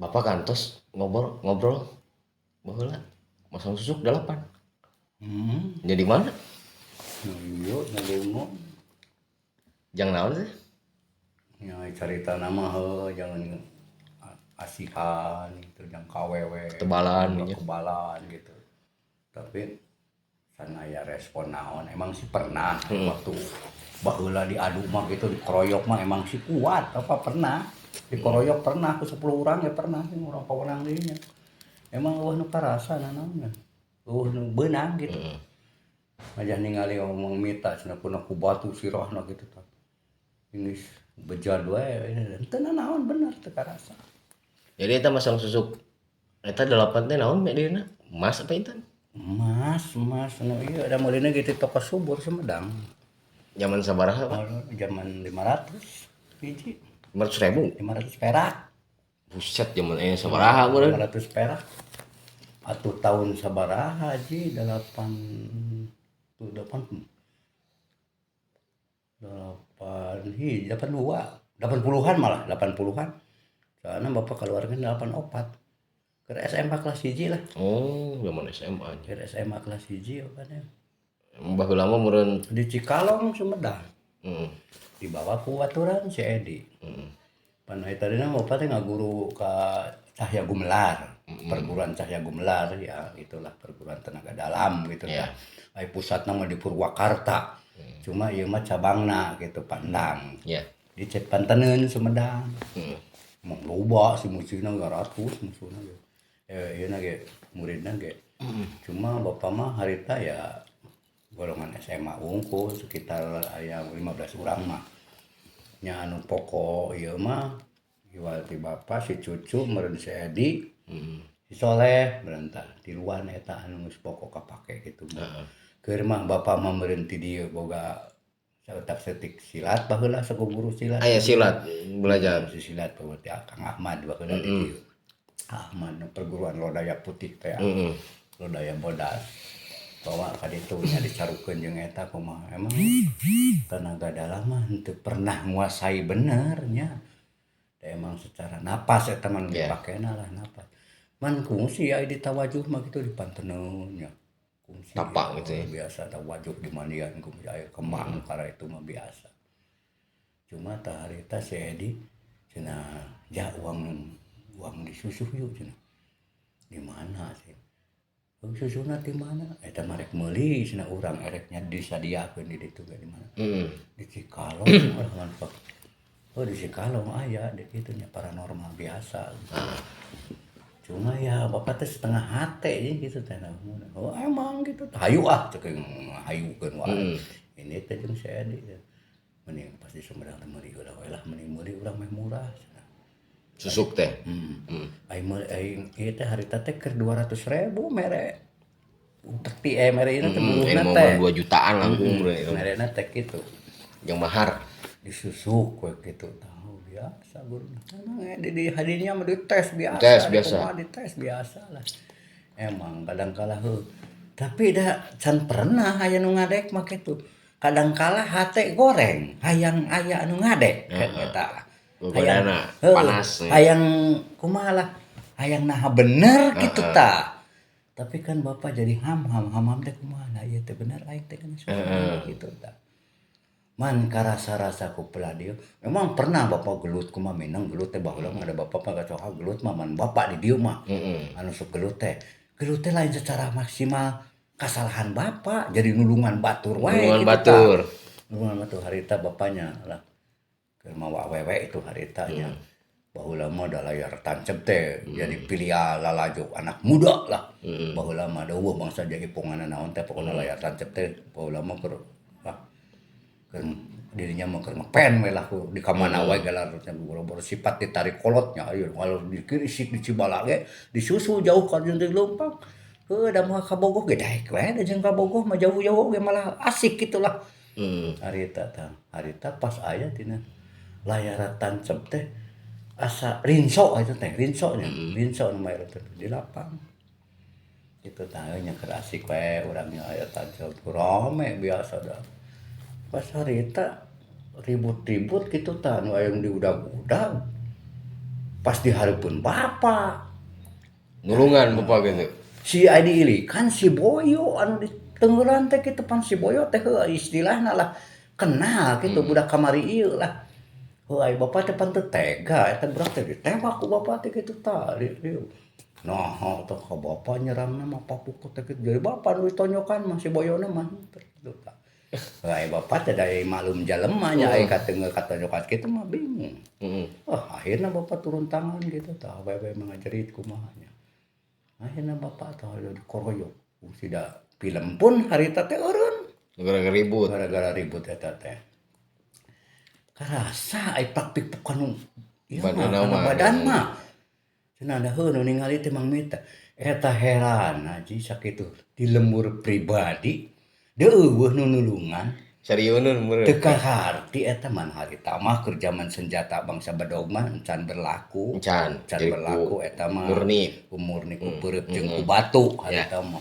Bapak kantos ngobrol baheula masang susuk 8. Jadi mana? Iya, nalungo. Jang naon teh? Ya carita nama jangan asihan gitu, jangan kawewe, Ketebalan jangan nya. kebalan gitu. Tapi sana ya respon naon, emang sih pernah waktu baheula diadu mah gitu, dikeroyok mah emang sih kuat, apa pernah. Dikeroyok pernah ke 10 orang ya pernah, orang pawenang deui nya. Emang eueuh nu karasa nanaonna. Eueuh nu beunang gitu. Aja ningali ngomong mita cenah puna ku batu sirahna gitu tah. Ini bejad wae teu naon bener teu karasa. Jadi eta masang susuk eta 8 teh naon me dieuna? Emas apa intan? Emas nu ieu da meulina gitu toko subur Sumedang. Zaman sabaraha Pak? Zaman 500 hiji. 500.000. 500 perak. Buset zaman sabaraha meureun? 500 perak. Atuh tahun sabaraha ji 8 80-an malah 80-an. Soalnya bapak keluarga 84. Ke SMA kelas 1 lah. Oh, zaman SMA nya. Ke SMA kelas 1 kan. Baheula mah meureun Di Cikalong Sumedang. heeh. Dibawa ku baturan si Edi. Pan tadina bapak teh ngaguru ka Cahya Gumelar. Perguruan Cahya Gumelar ya itulah perguruan tenaga dalam gitu Iya. tah. Ai pusatna mah di Purwakarta. Cuma ieu mah cabangna gitu Pandang. Ya. Di Panteneun Sumedang. Heeh. Mau loba si mucina 200 musuhna ge. Ieu na ge muridna ge. Cuma bapak mah harita ya golongan SMA unggul sekitar aya 15 urang mah. Nya anu pokok ieu mah iwal ti bapak si cucu meureun si Edi. Si Soleh berentah di luar eta anu geus pokok kapake gitu. Keur mah bapak mah meureun ti dieu boga saeutak-seutik silat baheula saguguru silat. Aya silat belajar. Si silat berarti Kang Ahmad baheula di dieu. Ahmad perguruan Lodaya Putih teh. Lodaya Bodas. Bawa ka ditu nya dicarukeun jeung eta kumaha emang tenaga dalam mah henteu pernah nguasai bener nya. Emang secara napas eta mah dipakena lah napas. Man kungsi aya di tawajuh mah gitu di Panteneun nya. Kungsi Tapak gitu ya. Biasa tawajuh di mandian kungsi aya kembang karena itu mah biasa. Cuma tah harita si Edi cenah ja uang disusuh yuk cenah. Di mana sih? Susuna di mana? Eta mah rek meuli cenah urang ereknya disadiakeun di ditu ge di mana? Di Cikalong urang Pak. Oh di Cikalong aya di kitu nya paranormal biasa. Cuma ya bapak teh setengah hate gitu teh. Oh emang gitu. Hayu cek hayukeun wae. Ini teh jeung si Edi. Mending pas di Sumedang teh meuli ulah we lah mending meuli urang meh murah. Susuk teh. Aing ieu teh harita teh keur 200.000 mere. Tapi mere ieu teh buluhna Mau teh 2 jutaan langsung merena teh kitu. yang mahar. Disusuk we kitu tahu biasa guruna. Emang di hadinya mah dites biasa. Tes biasa. Dites biasa lah. Emang kadang kala tapi da can pernah aya nu ngadek mah kitu. Kadang kala hate goreng, hayang aya anu ngadek eta. Godana panas. Hayang kumaha lah. Hayang naha bener kitu tah. Tapi kan bapak jadi hamam teh kumaha nah ieu teh bener aing teh kan gitu tah. Man karasa-rasa ku peladieu memang pernah bapak gelut kumaha minang gelut teh baheula mah ada bapak mah gacoha gelut mah man bapak di dieu mah. Anu sok gelut teh lain secara maksimal kesalahan bapak jadi nulungan batur wae Nulungan gitu batur. Nulungan batur harita bapaknya lah. Keur mawa awewe itu haritanya. Baheula mah da layar tancep teh jadi pilih lalaju anak muda lah. Baheula mah da eueuh bangsa jadi ponganna naon teh pokona layar tancep teh baheula mah keur dirinya mah keur ngepen we lah di kamana wae gelar boro-boro sifat ditarik kolotnya ayo kalau dikirisik di Cibala ge disusul jauh ka jeung Lumpang. Da mah ka Bogoh ge daek we da jeung ka Bogoh mah jauh-jauh ge malah asik gitulah. Harita pas aya tina layar tancep teh asa rinso itu teh rinso nu maer teh di lapang itu tah nya keur asik we urangnya aya tancep rame biasa dah pas harita ribut-ribut gitu tah nu aya di udag-udag pas dihareupeun bapak Nulungan bapak gitu. si Adi Ili kan si Boyo anu di tenggelan teh kitu pan si Boyo teh istilahna lah kenal gitu budak kamari ieu lah. Heuh bapak teh pan teu tega eta budak teh ditembak ku bapak teh kitu tah. Nah, teh ka bapak nyerangna mah papuk teh kitu. Jadi bapak nu ditonyokan mah si Boyona mah kitu tah. Heuh bapak teh dari maklum jelema nya aya kateungeuh katonyokan kitu mah bingung. Wah, akhirna bapak turun tangan gitu tah. Bae-bae mangajerit kumaha nya. Akhirnya bapak tahu dikoroyok. Sida film pun harita teh eureun. Gara-gara ribut. Gara-gara ribut eta teh. Karasa ai praktik kanu ieu badan mah. Cenah da heuh nu ningali teh Mang Mita. Eta heran aji sakitu di lembur pribadi deueuh nu nulungan. Sarieun meureun. Teu kaharti eta man harita mah keur zaman senjata bangsa Badog mah can berlaku. Can Berlaku eta mah murni ku peureup jeung ku batu harita mah.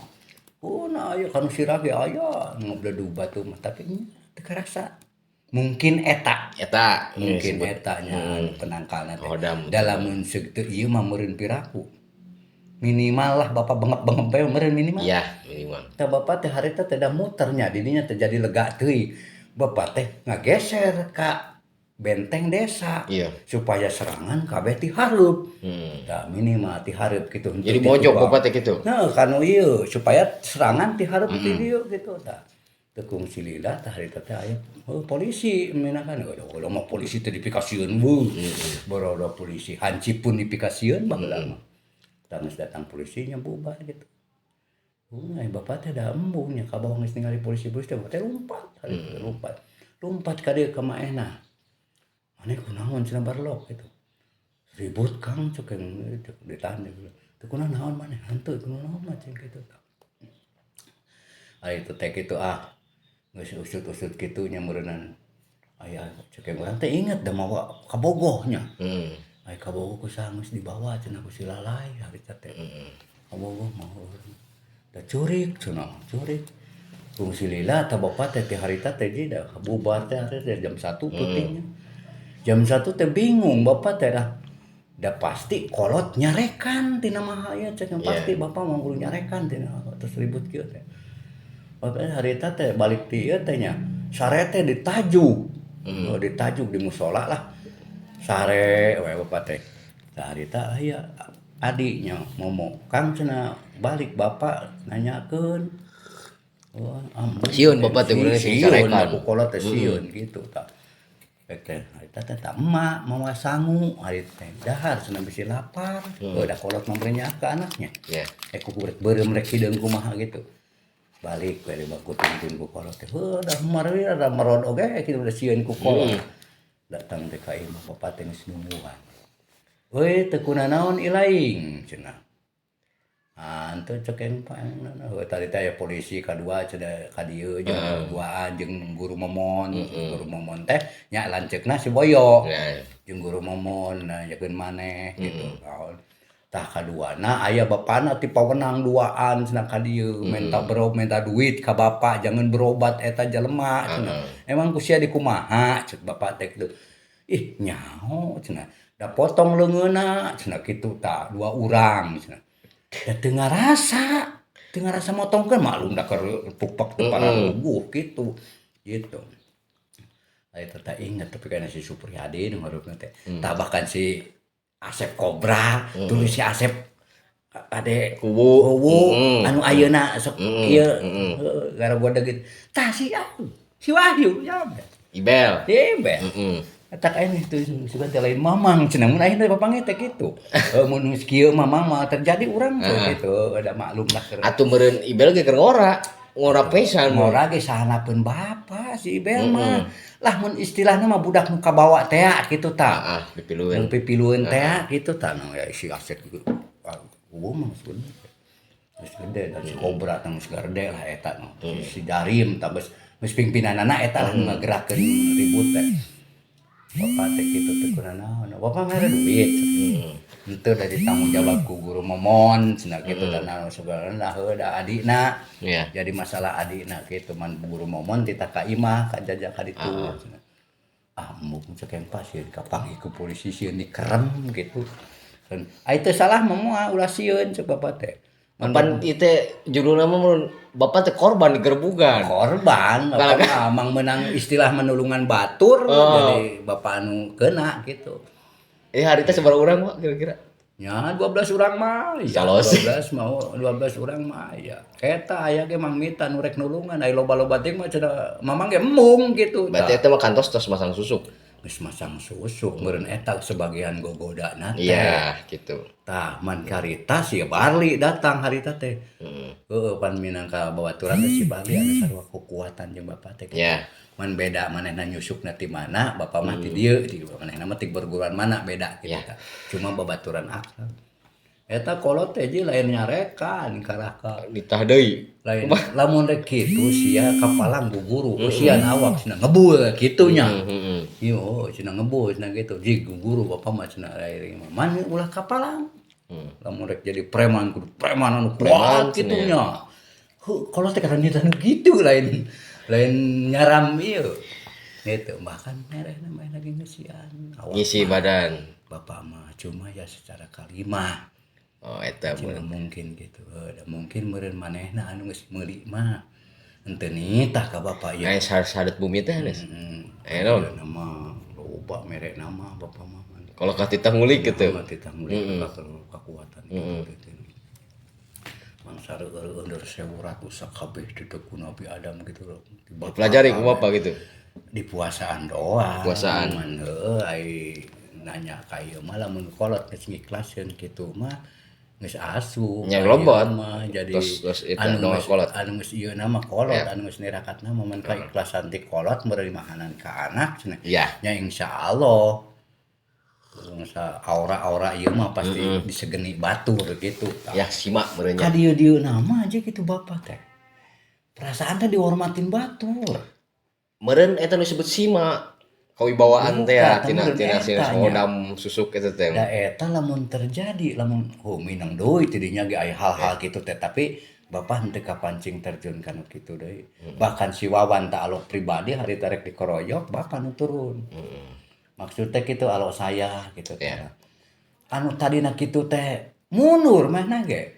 Nah aya kanu sirah ge aya nu bledu batu mah tapi teu karasa. Mungkin eta mungkin eta nya penangkalna teh. Dalam segitu ieu mah meureun piraku. Minimal lah bapak bengep-bengep bae meureun minimal. Iya, minimal. Tah bapak teh harita teh da muternya didinya teh jadi lega teuing. Bapak teh ngageser ka benteng desa supaya serangan kabeh ti hareup. Tah minimal ti hareup kitu. Jadi mojok bapak teh kitu. Nah, kanu ieu supaya serangan ti hareup ti dieu kitu tah. Tekung silila tah harita teh aya polisi minakan udah mah polisi teh dipikasieun borodo polisi hansip pun dipikasieun baheula mah. Tangis datang polisinya bubar gitu. Bapak teh da embung nya ka bawah geus ningali polisi-polisi teh lompat ka dieu ka maena. Maneh kunaon cenah barlok gitu. Ribut Kang cek ditahan teu kunaon naon maneh henteu kunaon mah cek kitu tah. Ari teh kitu geus usut-usut kitu nya meureunana. Aya cek urang teh inget da mawa ka bogohnya. Ai ka bogoh kusaha geus dibawa cenah ku si lalai harita teh. Ka bogoh mah da curik cenah curik. Kung si lila tah bapak teh harita teh da bubar teh jam 1 peutingnya. Jam 1 teh bingung bapak teh da pasti kolot nyarekan tina mahaya cek pasti bapak mah kudu nyarekan tina terus ribut kieu teh. Bapak harita teh balik ti ieu teh nya sare teh ditajuk. Ditajuk di musola lah. Sare we bapak teh. Tah harita aya adiknya ngomong, "Kang cenah balik bapak nanyakeun." Sieun bapak teh urang sing sarekan. Aku kolot teh sieun gitu tah. Teh harita teh tak emak mau sangu hari teh dahar cenah bisi lapar. Da kolot memberinya ke anaknya. Ku beureum rek hideung kumaha gitu. Balik we bakutun ku kolot teh. Da mari ada merod oge kitu da sieun ku kolot. Datang teh ka imah bapak teh geus nungguan. Weh teu kunaon ilaing cenah. Henteu cek empang tadi teh aya polisi kadua cenah ka dieu jeung duaan jeung guru momon. Guru momon teh nya lanceukna si Boyo. Jeung guru momon nanyakeun maneh gitu. Tah kaduana aya bapana ti pawenang duaan cenah ka dieu minta duit ka bapak jangan berobat eta jelema cenah. Emang kusia di kumaha cek bapak teh kitu. Ih nyaho cenah. Da potong leungeunna cenah kitu tah 2 urang cenah. Da teu ngarasa motongkeun maklum da keur pupek teu paraluguh kitu. Gitu. Eta teh inget tapi kana si Supriyadi nu hareupeuna teh. Tah bahkan si Asep Kobra, tulis si Asep ade Kuwu anu ayeuna sok ieu gara godeg. Tah si Wahyu ya. Ibel. Eta kae tuh sugan teh lain mamang cenah mun ayeuna papanggih teh kitu. Mun geus kieu mamang mah terjadi urang teh kitu ada maklum lah keur. Atuh meureun Ibel ge keur ngora pisan. Ngora ge sahanapeun bapa si Ibel mah. Lah mun istilahna mah budak nu kabawa tea kitu tah. Dipilueun. Pipilueun tea kitu tah nu ya si Asep kitu. Mah geus gede dan si Kobra tah geus gede lah eta nu. Si Darim tah geus pimpinanana eta lah nu ngagerakeun ribut teh. Bapak teh kitu teh kunaon. Bapak mere duit. Henteu dari tanggung jawab ku guru momon cenah kitu dan saudara heuh da adina. Jadi masalah adina kitu man guru momon titah ka imah ka jajak ka ditu cenah. embung cek yang pasieun kapanggih ku polisi sieun dikerem gitu. Kan ai teu salah mah moal ulah sieun cek bapak teh. Papan itu judulnya mah mun bapak teh korban digerbugan. Korban, Kalau bapak mah amang menang istilah menulungan batur, jadi bapak anu kena gitu. Hari teh sabaraha urang Pak kira-kira? Ya 12 urang mah, ya Salos. 12 mau 12 urang mah ya. Eta aya ge Mang Mita nu rek nulungan, ai loba-loba teh mah cenah mamang ge embung gitu. Berarti eta mah kantos tos masang susuk. Geus masang susuk meureun eta sebagian gogodana teh. Iya, gitu. Tah man karita si Barli datang harita teh. Heeh pan minangka babaturan si Barli anu sarua kekuatan jeung bapak teh. Ya. Man beda manehna nyusukna ti mana, bapak mah ti dieu, ti manehna mah ti perguruan mana beda gitu tah. Cuma babaturan akrab. Eta kolot teh je lain nyarekan karaka. Ditah deui. Lain lamun rek kitu sia kapalang guguru, usian awak cenah ngebul kitunya. Yo cenah ngebul cenah gitu. Ji guguru bapak mah cenah lain mah man ulah kapalang. Lamun rek jadi preman kudu preman anu kuat kitunya. Heuh kolot teh karena anu gitu lain nyaram ieu. Gitu bahkan merehna mah lagi ngeusian. Ngisi badan. Bapak mah cuma ya secara kalimah. Oh eta mungkin gitu. Da mungkin meureun manehna anu geus meuli mah. Henteu nitah ka bapak ya. Aya sadet bumi teh geus. Aya nama loba mere nama bapak mah. Kalau ka titah ngulik gitu. Titah ngulik kekuatan gitu. Mangsa reueur under 1000 sakabeh dedek Nabi Adam gitu loh. Pelajari ku bapak gitu. Di puasaan doang. Puasaan. Heueuh ai nanya ka ieu mah lamun kolot geus ngiklaskeun kitu mah geus asup. Nya lobot mah jadi tos anu kolot. Anu geus ieu nama kolot, anu geus nirakatna mah mun ka ikhlasan ti kolot meureuy mahanan ka anak cenah. Nya insyaallah aura-aura ieu mah pasti disegeni batur gitu. Ya simak meureun nya. Ka dieu nama aja gitu bapak teh. Perasaan teh dihormatin batur. Meureun eta nu disebut sima. Kawibawaan teh ya tina hodam susuk eta teh. Da eta lamun terjadi lamun minang deui teh dinya ge aya hal-hal kitu teh tapi bapak henteu kapancing terjun kana kitu deui. Bahkan si Wawan teh alok pribadi harita rek dikeroyok bapak nu turun. Maksud teh kitu alok saya gitu teh. Anu tadina kitu teh mundur mehna ge.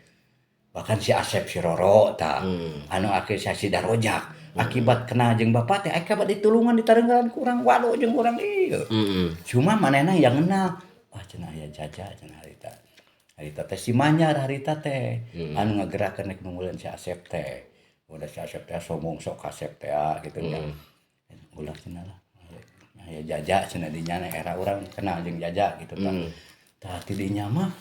Bahkan si Asep si Roro tah anu akhir si Darojak. Akibat kena jeung bapak teh akibat ditulungan ditarenggalan kurang waduh jeung urang ieu. Cuma manehna yang kenal. Wah cenah aya jaja cenah harita. Harita teh si Manyar harita teh. Anu ngagerakeun rek nungguleun si Asep teh. Udah si Asep teh sombong sok Asep teh gitu nya. Ulah cenah lah. Aya jaja cenah dinya era urang kenal jeung jaja gitu tah. Tah ti dinya mah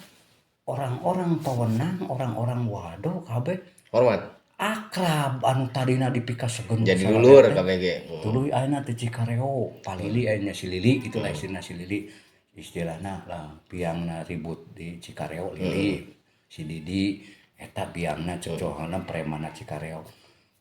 orang-orang pawenang, orang-orang waduh kabeh Hormat. akrab anu tadina dipika segeun Jadi dulur kabeh ge. tuluy ayeuna teh Cikareo palili aya si Lili gitu lah istilahna si Lili istilahna lah biangna ribut di Cikareo Lili si Didi eta biangna cocohana premanna Cikareo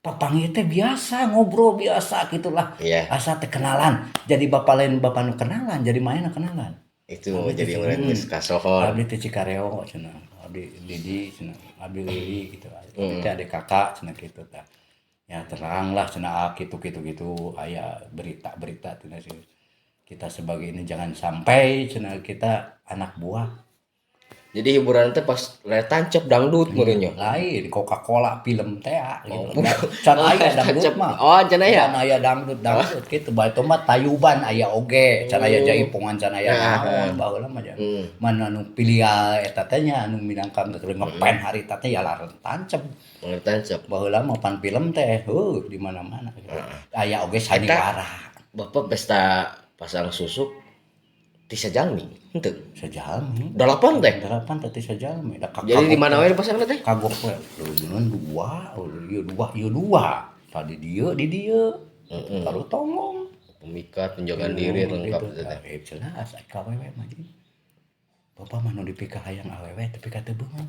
papanggih teh biasa ngobrol biasa gitulah asa teh kenalan jadi bapak lain bapak nu kenalan jadi mainna kenalan itu jadi urang geus kasohor abdi teh Cikareo cenah abdi Didi cenah abdi Lili gitu teh ada kakak cenah kitu tah ya terang lah cenah kitu aya berita-berita cenah kita sebagai ini jangan sampai cenah kita anak buah. Jadi hiburan teh pas tancep dangdut meureun nya. Lain Coca-Cola film teh gitu. Can aya dangdut mah. Oh, can aya. Can aya dangdut kitu bae teh mah tayuban aya oge, can aya jaipongan can aya naon baheula mah jan. Mana anu pilial eta teh nya anu minangka ngepen harita teh ya lareun tancep. Tancep. Baheula mah pan film teh di mana-mana gitu. Aya oge sandiwara. Bapak pesta pasang susuk ti sajalmi henteu sajalmi 8 teh ti sajalmi jadi di mana we pasangna teh kagok we dua tadi dia di dia taruh tongong pemikat penjagaan diri lengkap teh jelas awewe mah bapak mah nu dipikah hayang awewe tapi ka teu beungeun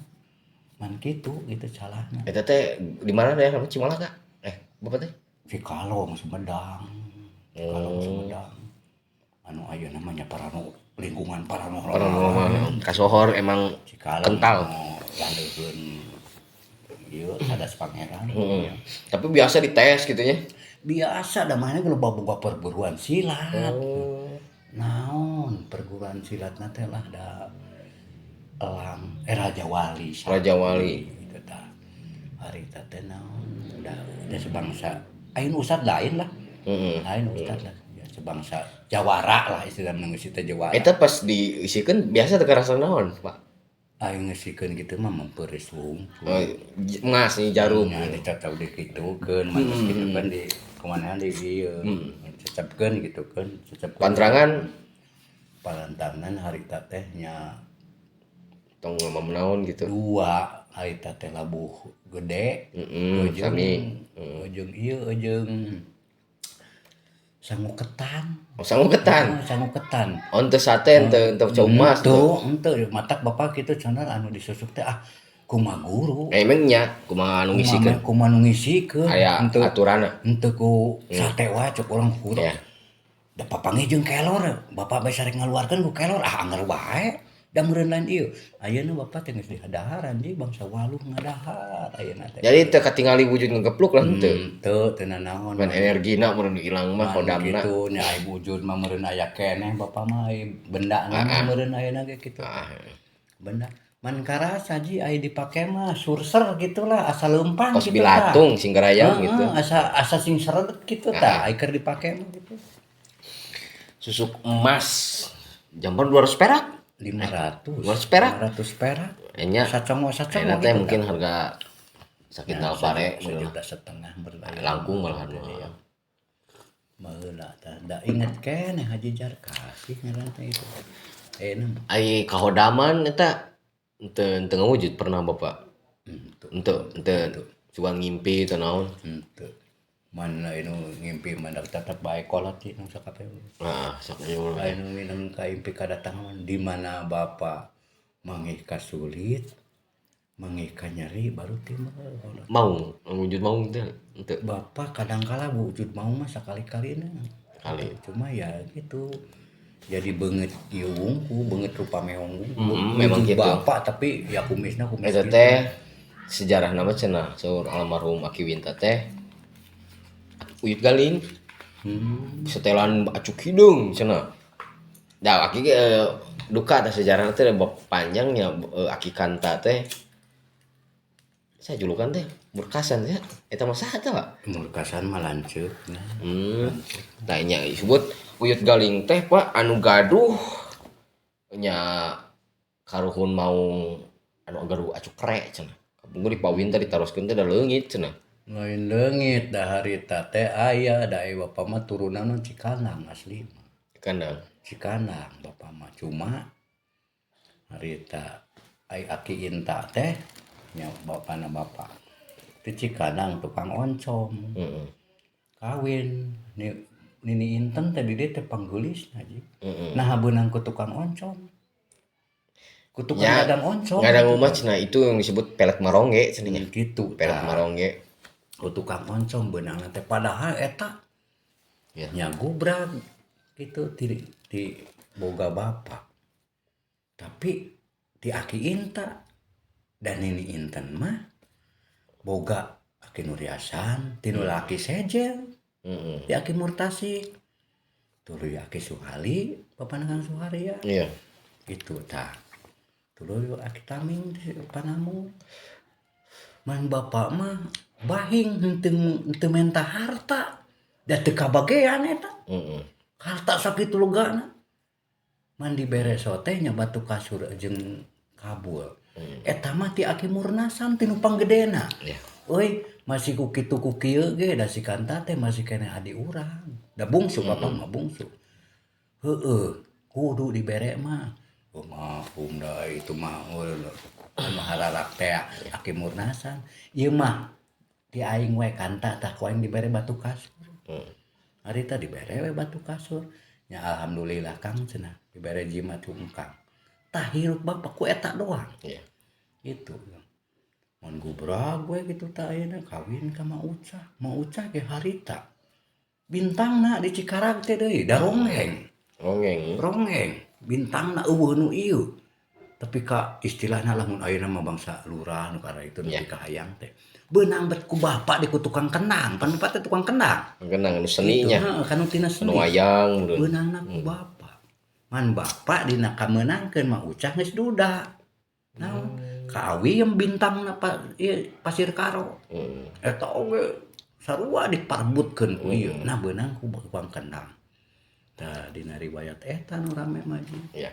man kitu calahna eta teh di mana deh Cimalaka bapak teh Cikalong Sumedang anu aya namanya lingkungan paranormal kasohor emang kental landeun ieu sadas pangeran tapi biasa dites gitu nya biasa da mana kalau boga perburuan silat naon perguruan silat teh lah da Raja Wali. Raja Wali. Itu tah. Harita teh naon da sebangsa ayeuna ustad lain lah. Lain ustad lah. Ya sebangsa jawara lah istilahna geus teh jawara. Eta pas diisikeun biasa teu karasa naon, Pak? Aing ngesikeun kitu mah mempeureus wungkul. Emas nih jarum. Nya dicacau dikitukeun mantos kitu kan di kumaha di ieu. Cecepkeun gitu kan, cecepkeun. Pantrangan Palantangan harita teh nya tong ngomong gitu. dua harita teh labuh gede. Sami. Ujung sangu ketan. Oh, sangu ketan. Sangu ketan. On teu sate teu ceumas tuh. Henteu matak bapak kitu cenah anu disusuk teh kumaha guru. Emangnya kumaha anu ngisikeun? Kumaha anu ngisikeun. Aya aturanna. Henteu ku sate wae cuk urang kudu. Ya. Da papanggih jeung kelor, bapak bae sareng ngaluarkeun ku kelor anger wae. Da meureun lain ieu. Ayeuna bapak teh geus dihadahar anjing bangsa waluh ngadahar ayeuna teh. Jadi teu katingali wujud ngegepluk lah henteu. Teu naon. Pan energina mun ilang mah kodamna. Kitu nya ai wujud mah meureun aya keneh bapak mah benda mah meureun ayeuna ge kitu. Benda man karasa ji ai dipake mah surser gitulah asa leumpang Kos kitu bilatung singgarayam gitu. Asa sing seret kitu tah ai keur dipake mah gitu. Susuk emas jambar 200 perak. 500 perak. 500 perak. Enya Sacongo enya teh mungkin harga sakit nalpare 1,5 juta berdaya. langkung malahan ya. Maheula tah da inget keneh Haji Jar kasih ngaran teh itu. Ai kahodaman eta teu ngawujud pernah Bapak. Henteu cuman ngimpi teu naon. Henteu. Mana inu ngimpi mandak tetep bae kolot di nu sakapeung. Sakeueul. Anu minum kaimpi kadatangan di mana Bapak mangih kasulit, mangih nyeri baru timbul kolot. Mau wujud mau teh henteu. Bapak kadangkala wujud mau mah sakali-kalina. Kali. Cuma ya gitu. Jadi beungeut ieu wungku, beungeut rupa meong wungku. Memang gitu. Bapak tapi ya kumisna kumis. Eta teh sejarah nama cenah saur almarhum Aki Winta teh Uyut Galing. Setelan acuk hidung cenah. Da Aki duka teh sejarah teh panjangnya Aki Kanta teh. Saya julukan teh Murkasan teh. Eta mah saha teh, Pak? Murkasan mah lanceuk. Nah nya disebut Uyut Galing teh Pak anu gaduh nya karuhun mau anu gaduh acuk rek cenah. Kabungku di Pawin teh ditaroskeun teh da leungit cenah. Lain leungit da harita teh aya da bapak mah turunanna Cikanang asli. Cikanang bapak mah cuma harita ai Aki Inta teh nya bapana bapak. Di Cikanang tukang oncom. Kawin Nini Inten teh di dieu teh panggelisna ji. Nah beunang ku tukang oncom. Ku tukang gadang oncom. Gadang omah cenah itu yang disebut pelet marongge cenah. Gitu. Pelet marongge. Ku tukang oncom beunangna teh padahal eta nya gubrag gitu di boga bapak. Tapi di Aki Inta dan Nini Inten mah boga Aki Nuriasan, tinu laki sejel. Di Aki Murtasik. Tuluy Aki Suhali, papanakan Suhari ya. Iya. Gitu tah. Tuluy Aki Taming di Panamu. Man bapak mah bahing henteu menta harta. Da teu kabagean eta. Harta sakitu logana. Man dibere teh nya batu kasur jeung kabul. Eta mah ti Aki Murnasan tinu panggedena. Euy, masih ku kitu ku kieu ge da si Kanta teh masih keneh adi urang. Da bungsu bapak mah bungsu. Heueuh, kudu dibere mah. Oh mah da itu mah anu hararak teh Aki Murnasan. Ieu mah ti aing we Kanta tah ku aing dibere batu kasur. Harita dibere we batu kasur. Nya alhamdulillah Kang cenah dibere jimat hungkang. Tah hirup bapak ku eta doang. Gitu. Mun gubrag we gitu tah ayeuna kawin ka Mang Ucah ge harita. Bintangna di Cikarang teh deui da ronggeng. Bintangna eueuh nu ieu. Tapi ka istilahna lamun ayeuna mah bangsa lurah nu kara itu nu kahayang teh. Beunang bet ku bapak di ku tukang kenang, pan bapak teh tukang kenang. Kenang anu seninya. Heeh, kanu tina seni. Nu wayang beunangna ku bapak. Man bapak dina kamenangkeun mah ucah geus duda. Naon? Ka awi yang bintang Pasir Karo. Eta oge sarua diparbutkeun ku ieu. Nah beunang ku Bang Kendang. Tah dina riwayat eta nu rame mah. Ya.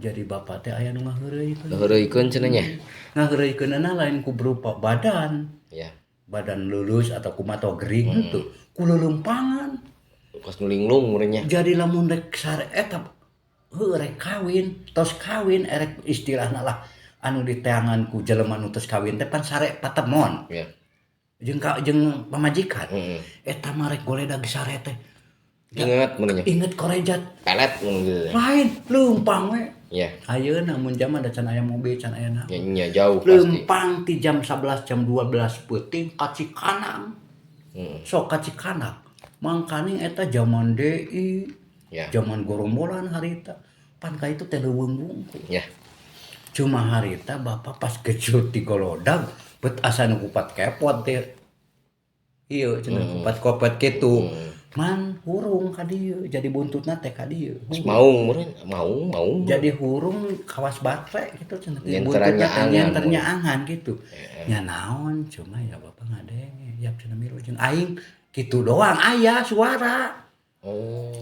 Jadi bapak teh aya nu ngaheureuykeun. Ngaheureuykeun cenah nya. Ngaheureuykeunna lain ku berupa badan. Ya. Badan lulus atau kumaha gering henteu. Ku leuleumpangan. Kos nu linglung urang nya. Jadi lamun rek sare eta rek kawin, tos kawin erek istilahna lah anu diteangan ku jelema nu tos kawin teh pan sare patemon. Ya. Jeung pamajikan. Eta mah rek goledag sare teh. Ingat mun nya. Inget korejat. Pelet mun gitu. Lain leumpang we. Ya. Ayeuna mun jam ada can aya mobil can aya naon. Nya jauh pasti. Leumpang ti jam 11 jam 12 peuting ka Cikanang. Sok ka Cikanang. Mangkani eta zaman DI. Ya. Zaman gorombolan harita. Pan ka itu teh leuweung wungkul. Ya. Cuma harita bapak pas kecil ti golodag bet asa nu kupat kepot teh. Ieu cenah kupat kopet kitu. Man hurung ka dieu jadi buntutna teh ka dieu. Maung meureun, maung. Jadi hurung kawas batre gitu cenah. Buntutna angan gitu. Nya naon cuma ya bapak ngadenge. Yap cenah milu jeung aing kitu doang aya suara.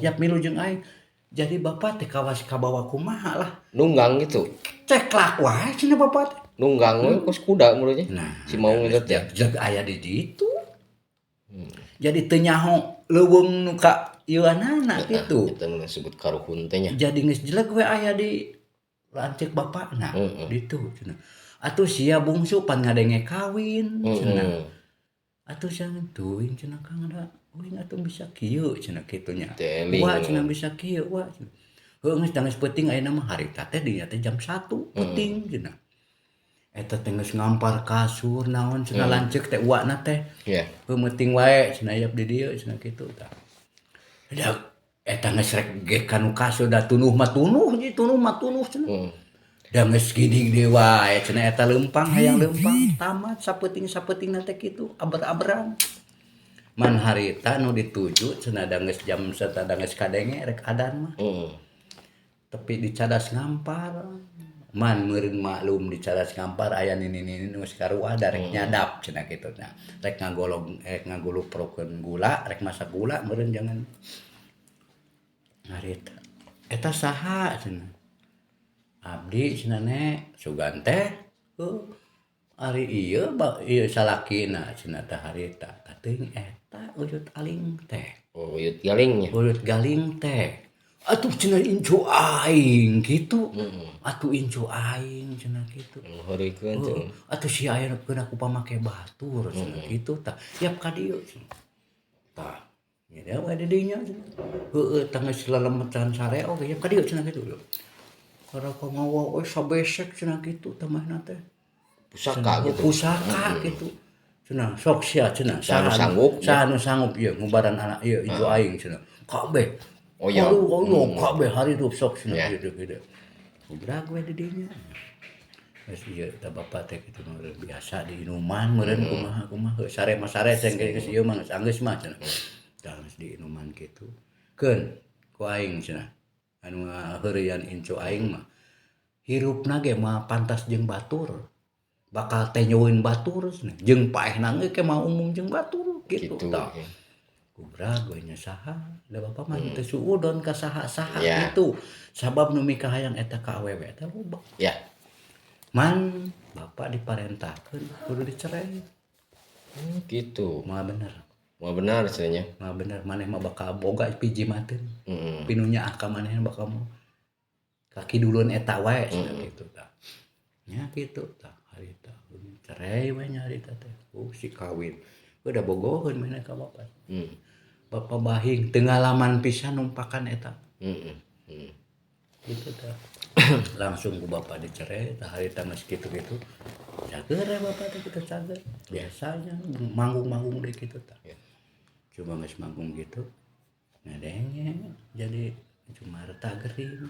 Yap milu jeung aing. Jadi bapak teh kawas kabawa kumaha lah. Nunggang gitu. Ceklak wae cenah bapak teh. Nunggang we kos kuda mulutnya. Nah, si maung itu teh. Jag aya di ditu. Jadi teu nyaho leuweung nu ka ieu anana kitu. Kita disebut karuhun teh nya. Jadi geus jeleg we aya di lanceuk bapakna ditu cenah. Atuh sia bungsu pan ngadenge kawin cenah. Atuh sia teuing cenah Kang da. Uing atuh bisa kieu cenah kitu nya. Wah cenah bisa kieu wah. Heuh geus peuting ayeuna mah harita teh dinya teh jam 1 peuting cenah. Eta teh geus ngampar kasur naon cenah lanceuk teh uwana teh. Iya. Heuh meuting wae cenah yap di dieu cenah kitu tah. Da eta geus rek ge kanu kasur da tunuh mah tunuh cenah. Da geus gini deui wae cenah eta leumpang hayang leumpang tamat sapeuting-sapeutingna teh kitu aber-aberan. Man harita nu dituju cenah da geus jam da geus kadenge rek adan mah. Tapi dicadas ngampar. Man meureun maklum dicadas ngampar aya nini-nini nu sarua da rek nyadap cenah kitu nah. Rek ngaguluprokeun gula, rek masak gula meureun jangan. Harita. Eta saha cenah. Abdi cenah ne sugan teh. Ari ieu salakina cenah teh harita. Teuing eta uyut aling teh. Uyut galing nya. Uyut galing teh. Atuh cenah incu aing gitu. Atuh incu aing cenah kitu. Ngaheureuykeun cenah. Atuh si aya keuna ku pamake batur cenah kitu tah. Yap ka dieu cenah. Tah. Nya we di dinya cenah. Heueuh tah geus lelemetan sare oge yap ka dieu cenah kitu. Kada pangawa we sabesek cenah kitu tah mahna teh. Pusaka gitu. Pusaka gitu. Cenah sok sia cenah. Saha nu sanggup ieu ngubaran anak ieu incu aing cenah. Kabeh. Oh ya. Kabeh hari hidup sok cenah gitu. Ubrag we di dinya. Geus ieu teh bapak teh kitu mah biasa di inuman meureun kumaha sare mah sare teh geus ieu mah geus mah cenah. Tah geus di inuman kitu. Keun ku aing cenah. Anu ngaheureuyaan incu aing mah hirupna ge mah pantas jeung batur. Bakal teh nyeueun batur cenah. Jeung paehna ge mah umum jeung batur gitu tah. Kubrag we nya saha da bapak mah teu suudon ka saha-saha gitu. Sabab nu mikah hayang eta ka awewe eta loba. Ya. Man bapak diparentahkeun kudu dicerai. Gitu. Moal bener. Moal benar cenah nya. Moal bener maneh mah bakal boga piji mateun. Pinunya ka maneh bakal mau kaki dulun eta wae cenah kitu tah. Nya kitu tah harita cerai we nya harita teh. Si kawin. Udah bogoheun maneh ka bapak. Bapak bahing teu ngalaman pisan numpakan eta. Gitu tah. Langsung ku bapak dicerai tah harita geus kitu-kitu. Cager bapak teh kitu cager. Biasanya manggung-manggung deui kitu tah. Cuma geus manggung gitu. Ngadenge jadi cuma reta gering.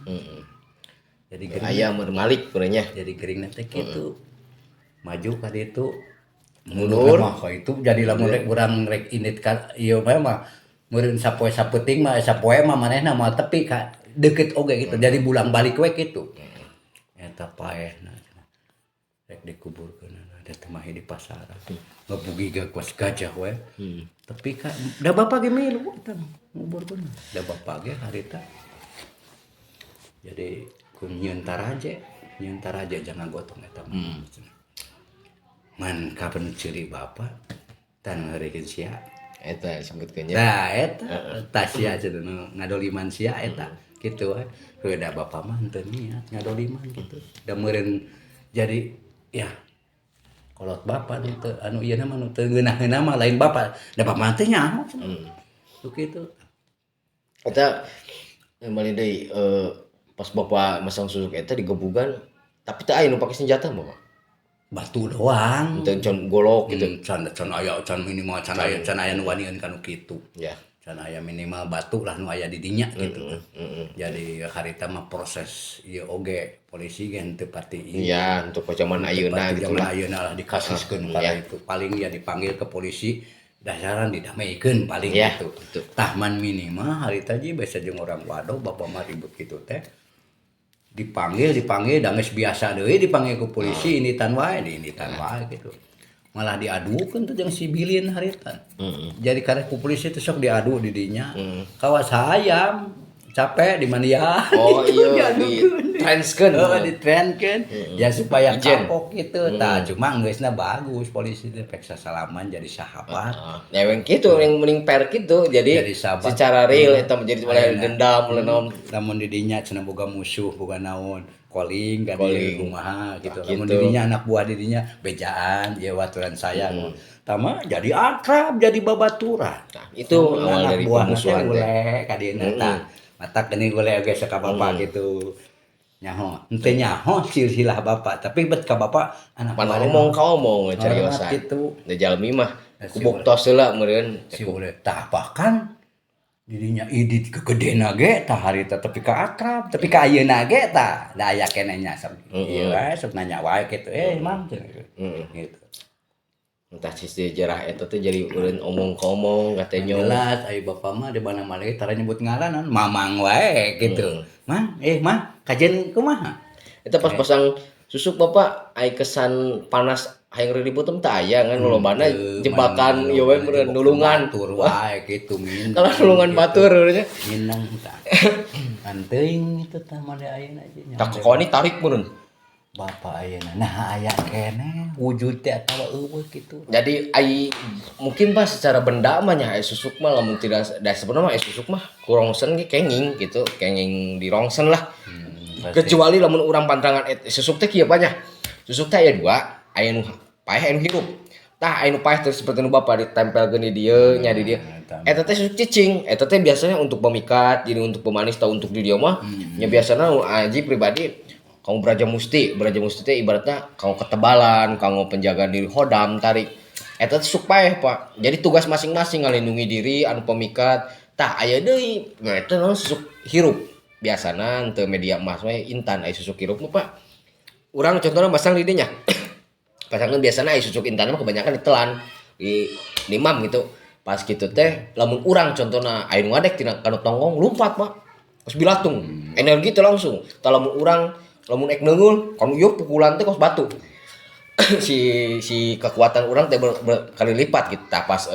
Jadi gering. Aya meur malik purenya. Jadi gering teh kitu. Maju ka ditu. Mundur mah itu jadi lamun rek urang rek init ka ieu mah meureun sapoe sapeuting mah sapoe mah manehna mah tepi ka deket oge gitu jadi bulang balik we gitu eta paehna rek dikuburkeun ada temahi di pasaran ngebugi gakuas gajah we tapi kan da bapak ge milu eta nguburkeun da bapak ge harita jadi kun nyieun taraje jangan gotong eta man kapan ciri bapak tan ngeurekeun sia eta disebutkeun nya. nah eta sia cenah ngadoliman sia eta kitu we da bapak mah henteu niat ngadoliman gitu da meureun jadi ya kolot bapak nu teu anu ieu mah nu teu ngeunah-ngeunah mah lain bapak da bapak teh nyaho tuh kitu Eta yang balik deui pas bapak masang susuk eta digebugan tapi teu aya nu pake senjata bapak. batu doang Teu can golok gitu. can aya can minimal can aya nu wanian kanu kitu Ya. can aya minimal batu lah nu aya di dinya gitu jadi harita mah proses ieu oge polisi ge teu pati Iya, untuk zaman ayeuna gitu zaman lah. ayeuna lah dikasihkeun kala itu paling ya dipanggil ke polisi dasaran didameikeun paling Ya, gitu betul. tahman minimal harita ji biasa jeung orang wado bapak mah ribut kitu teh dipanggil da geus biasa deui dipanggil ku polisi ini tan wae gitu malah diadukeun tuh jeung si bilin harita jadi karek ku polisi teh sok diadu di dinya kawas hayam capek di mandian Oh iya di transkeun. ditrenkeun ya supaya Ijen. kapok gitu tah cuma geusna bagus polisi teh peksa salaman jadi sahabat Nyeweng kitu yang mending fair kitu jadi sahabat. secara real eta menjadi oleh dendam oleh naon. lamun di dinya cenah boga musuh boga naon calling ka di kumaha gitu lamun Gitu. di dinya anak buah di dinya bejaan ya waturan saya tama jadi akrab jadi babaturan Nah, itu awal dari pemusuhan teh. boleh ka dieu tah matak geuning golek oge ka bapak gitu nyaho henteu nyaho silsilah bapak tapi bet ka bapak anak Pan buah omong ka omong cariosan. gitu Da jalmi mah kubuk tos heula meureun. si boleh tah bahkan dirinya idit kegedena ge tah harita tepi ka akrab tepi ka ayeuna ge tah da aya keneh nya sok ieu wae sok nanya wae kitu mang gitu Entah si sejarah eta teh jadi urang omong ka omong katanya. jelas ai bapak mah di mana-mana ge tara nyebut ngaranan mamang wae gitu mang kajen kumaha Eta pas pasang susuk bapak ai kesan panas hayang ribut teh teu aya kan lolobana jebakan ieu we meureun nulungan tur wae kitu min kalau nulungan batur nya. minang tah anteuing itu tah made ayeuna aja Tak kokoni tarik meureun. bapak ayeuna nah aya keneh wujud teh atawa eueuh kitu Jadi ai mungkin pas secara benda mah nya ai susuk mah lamun tidak da sebenarnya mah ai susuk mah kurongsen ge kenging gitu, kenging di rongsen lah. Kecuali lamun urang pantangan susuk teh kieu banyak. Susuk teh aya dua, aya nu paeh aya nu hirup. Tah aya nu paeh teh seperti nu Bapak ditempelkeun di dieu nya di dieu. Eta teh susuk cicing, eta teh biasanya untuk pemikat, jadi untuk pemanis atau untuk di dieu mah. Nya biasana aji pribadi kamu Braja Musti teh ibaratnya kamu ketebalan, kamu penjagaan diri hodam, tarik. Eta teh susuk paeh, Pak. Jadi tugas masing-masing ngalindungi diri anu pemikat. Tah aya deui, nah eta naon susuk hirup. Biasana teu media emas we intan aya susuk hirup mah, Pak. Urang contohna pasang di dinya. Pasangkeun biasana aya susuk intan mah kebanyakan ditelan di mam gitu. Pas kitu teh lamun urang contohna aya nu ngadek tina kana tonggong lumpat, Pak. Kos bilatung. Energi teh langsung. Tah lamun urang lamun ek neungeul kan ieu pukulan teh kos batu. si kekuatan urang teh berkali lipat gitu. Tah pas